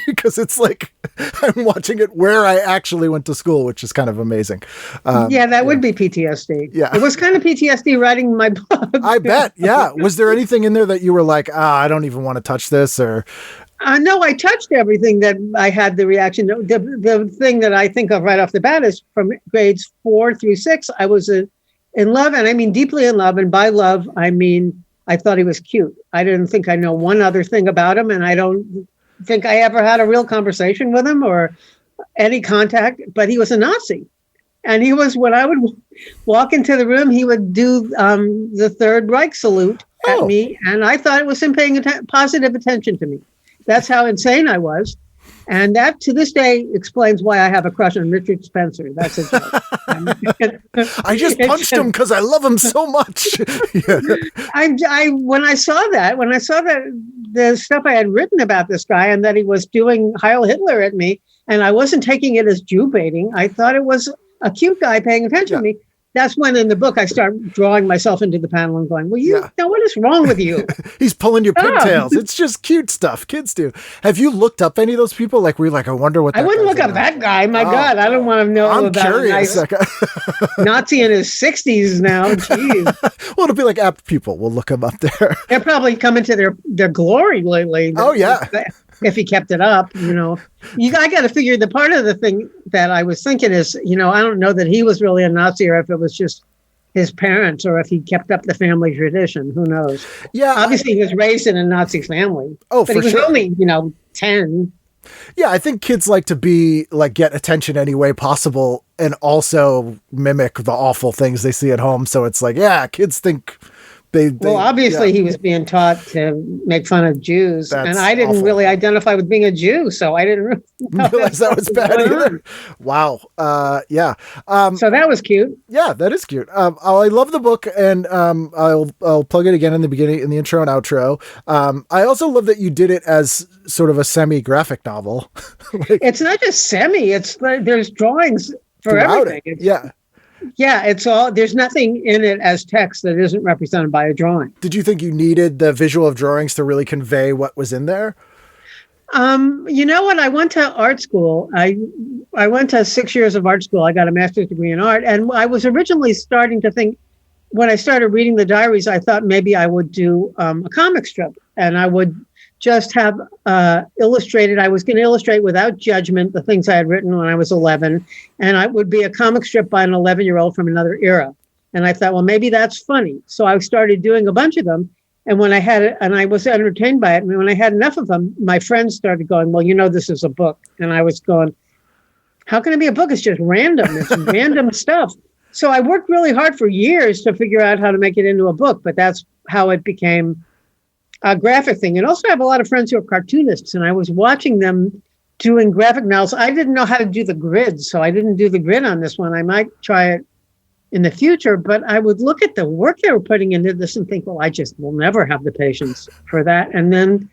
because it's like I'm watching it where I actually went to school, which is kind of amazing. That would be PTSD. Yeah. It was kind of PTSD writing my book. I bet. Yeah. Was there anything in there that you were like, I don't even want to touch this, or? No, I touched everything that I had the reaction. The thing that I think of right off the bat is from grades 4 through 6, I was in love, and I mean deeply in love. And by love, I mean I thought he was cute. I didn't think I know one other thing about him, and I don't think I ever had a real conversation with him or any contact. But he was a Nazi, and he was, when I would walk into the room, he would do the Third Reich salute at me, and I thought it was him paying positive attention to me. That's how insane I was. And that, to this day, explains why I have a crush on Richard Spencer. That's a joke. I just punched him because I love him so much. When I saw that, the stuff I had written about this guy and that he was doing Heil Hitler at me, and I wasn't taking it as Jew baiting. I thought it was a cute guy paying attention to me. That's when in the book I start drawing myself into the panel and going, now what is wrong with you? He's pulling your pigtails. It's just cute stuff kids do. Have you looked up any of those people? Like, were you like, I wonder what that I wouldn't look up that guy. My God, I don't want to know I'm about curious. a nice Nazi in his 60s now. Jeez. Well, it'll be like apt people. We'll look him up there. They're probably coming to their glory lately. Oh, yeah. If he kept it up, I got to figure the part of the thing that I was thinking is, I don't know that he was really a Nazi or if it was just his parents or if he kept up the family tradition. Who knows? Yeah. Obviously, he was raised in a Nazi family. Oh, but for he was sure. only, 10. Yeah, I think kids like to get attention any way possible and also mimic the awful things they see at home. So it's like, kids think... obviously he was being taught to make fun of Jews, and I didn't really identify with being a Jew, so I didn't realize that was bad either. Wow. So that was cute. Yeah, that is cute. I love the book, and I'll plug it again in the beginning, in the intro and outro. I also love that you did it as sort of a semi-graphic novel. It's not just semi; there's drawings for everything. Yeah, it's all, there's nothing in it as text that isn't represented by a drawing. Did you think you needed the visual of drawings to really convey what was in there? You know what? I went to art school. I went to 6 years of art school. I got a master's degree in art. And I was originally starting to think, when I started reading the diaries, I thought maybe I would do a comic strip. And I would just have illustrated. I was going to illustrate without judgment the things I had written when I was 11. And it would be a comic strip by an 11-year-old from another era. And I thought, well, maybe that's funny. So I started doing a bunch of them. And when I had it, and I was entertained by it, and when I had enough of them, my friends started going, well, this is a book. And I was going, how can it be a book? It's just random. It's random stuff. So I worked really hard for years to figure out how to make it into a book, but that's how it became a graphic thing. And also I have a lot of friends who are cartoonists, and I was watching them doing graphic novels. I didn't know how to do the grid, so I didn't do the grid on this one. I might try it in the future, but I would look at the work they were putting into this and think, well, I just will never have the patience for that. And then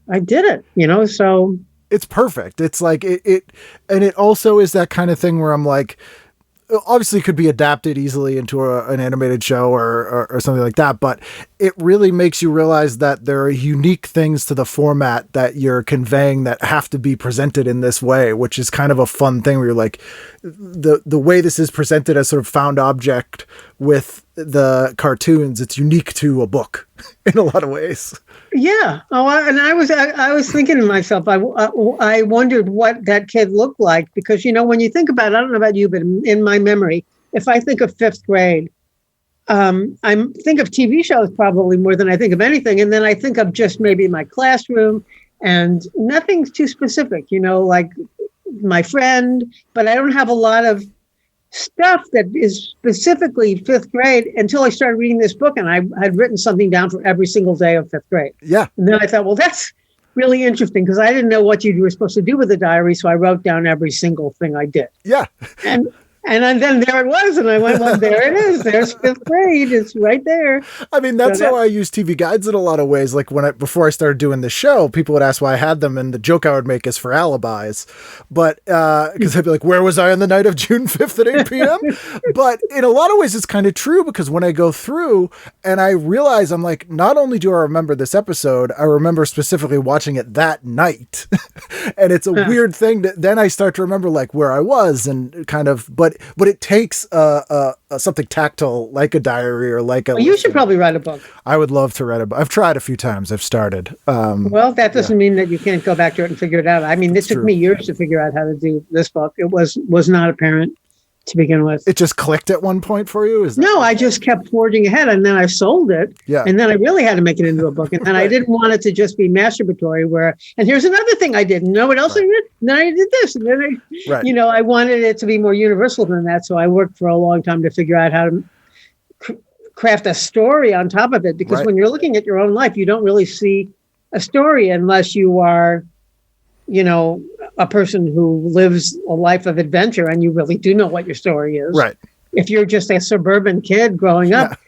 I did it, so. It's perfect. It's like and it also is that kind of thing where I'm like, obviously it could be adapted easily into an animated show or something like that, but it really makes you realize that there are unique things to the format that you're conveying that have to be presented in this way, which is kind of a fun thing where you're like, the way this is presented as sort of found object with the cartoons, it's unique to a book in a lot of ways. Yeah. And I was thinking to myself, I wondered what that kid looked like, because, when you think about it, I don't know about you, but in my memory, if I think of 5th grade, I think of TV shows probably more than I think of anything. And then I think of just maybe my classroom and nothing too specific, like my friend, but I don't have a lot of stuff that is specifically fifth grade until I started reading this book, and I had written something down for every single day of fifth grade. Yeah. And then I thought, well, that's really interesting because I didn't know what you were supposed to do with the diary. So I wrote down every single thing I did. Yeah. And then there it was. And I went, well, there it is. There's fifth grade. It's right there. I mean, that's how I use TV guides in a lot of ways. Like before I started doing the show, people would ask why I had them. And the joke I would make is for alibis. But because I'd be like, where was I on the night of June 5th at 8 p.m.? But in a lot of ways, it's kind of true because when I go through and I realize I'm like, not only do I remember this episode, I remember specifically watching it that night. And it's a weird thing. Then I start to remember like where I was and kind of, but it takes something tactile like a diary or like a. Well, you should probably write a book. I would love to write a book. I've tried a few times. I've started. Well, that doesn't mean that you can't go back to it and figure it out. I mean, it took me years to figure out how to do this book. It was not apparent to begin with. It just clicked at one point for you? No, I just kept forging ahead, and then I sold it. Yeah. And then I really had to make it into a book. And I didn't want it to just be masturbatory and here's another thing I did. You know what else I did? And then I did this. And then I wanted it to be more universal than that. So I worked for a long time to figure out how to craft a story on top of it. Because when you're looking at your own life, you don't really see a story unless you are, a person who lives a life of adventure and you really do know what your story is. Right. If you're just a suburban kid growing up,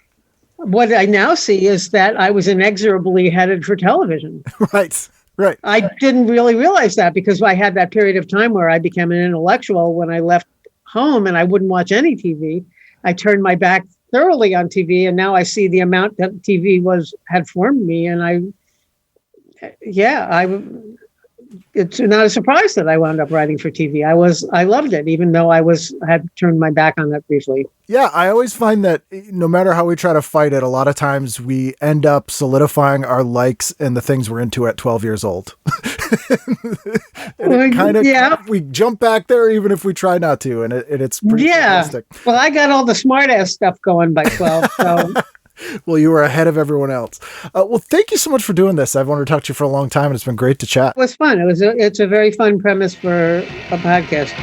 what I now see is that I was inexorably headed for television. Right. I didn't really realize that because I had that period of time where I became an intellectual when I left home and I wouldn't watch any TV. I turned my back thoroughly on TV, and now I see the amount that TV had formed me. And it's not a surprise that I wound up writing for TV. I loved it, even though I had turned my back on that briefly. Yeah, I always find that no matter how we try to fight it, a lot of times we end up solidifying our likes and the things we're into at 12 years old. We jump back there even if we try not to, and it's pretty fantastic. Well, I got all the smart ass stuff going by 12, so. Well, you were ahead of everyone else. Well, thank you so much for doing this. I've wanted to talk to you for a long time, and it's been great to chat. It was fun. It's a very fun premise for a podcast.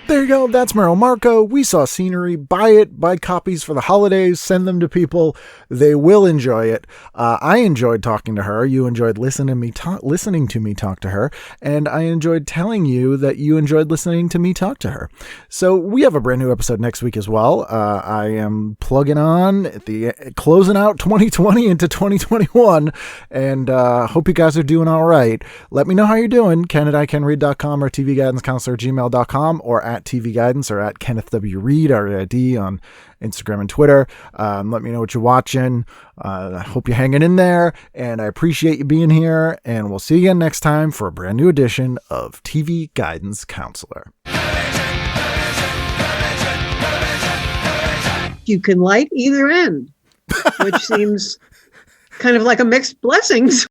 There you go. That's Merrill Markoe. We Saw Scenery. Buy it. Buy copies for the holidays. Send them to people. They will enjoy it. I enjoyed talking to her. You enjoyed listening to me talk to her. And I enjoyed telling you that you enjoyed listening to me talk to her. So we have a brand new episode next week as well. I am plugging on at closing out 2020 into 2021. And hope you guys are doing all right. Let me know how you're doing. Ken@iCanRead.com or tvguidancecounselor@gmail.com or at TV Guidance or at Kenneth W. Reed, REID on Instagram and Twitter. Let me know what you're watching. I hope you're hanging in there, and I appreciate you being here, and we'll see you again next time for a brand new edition of TV Guidance Counselor. You can light either end, which seems kind of like a mixed blessings.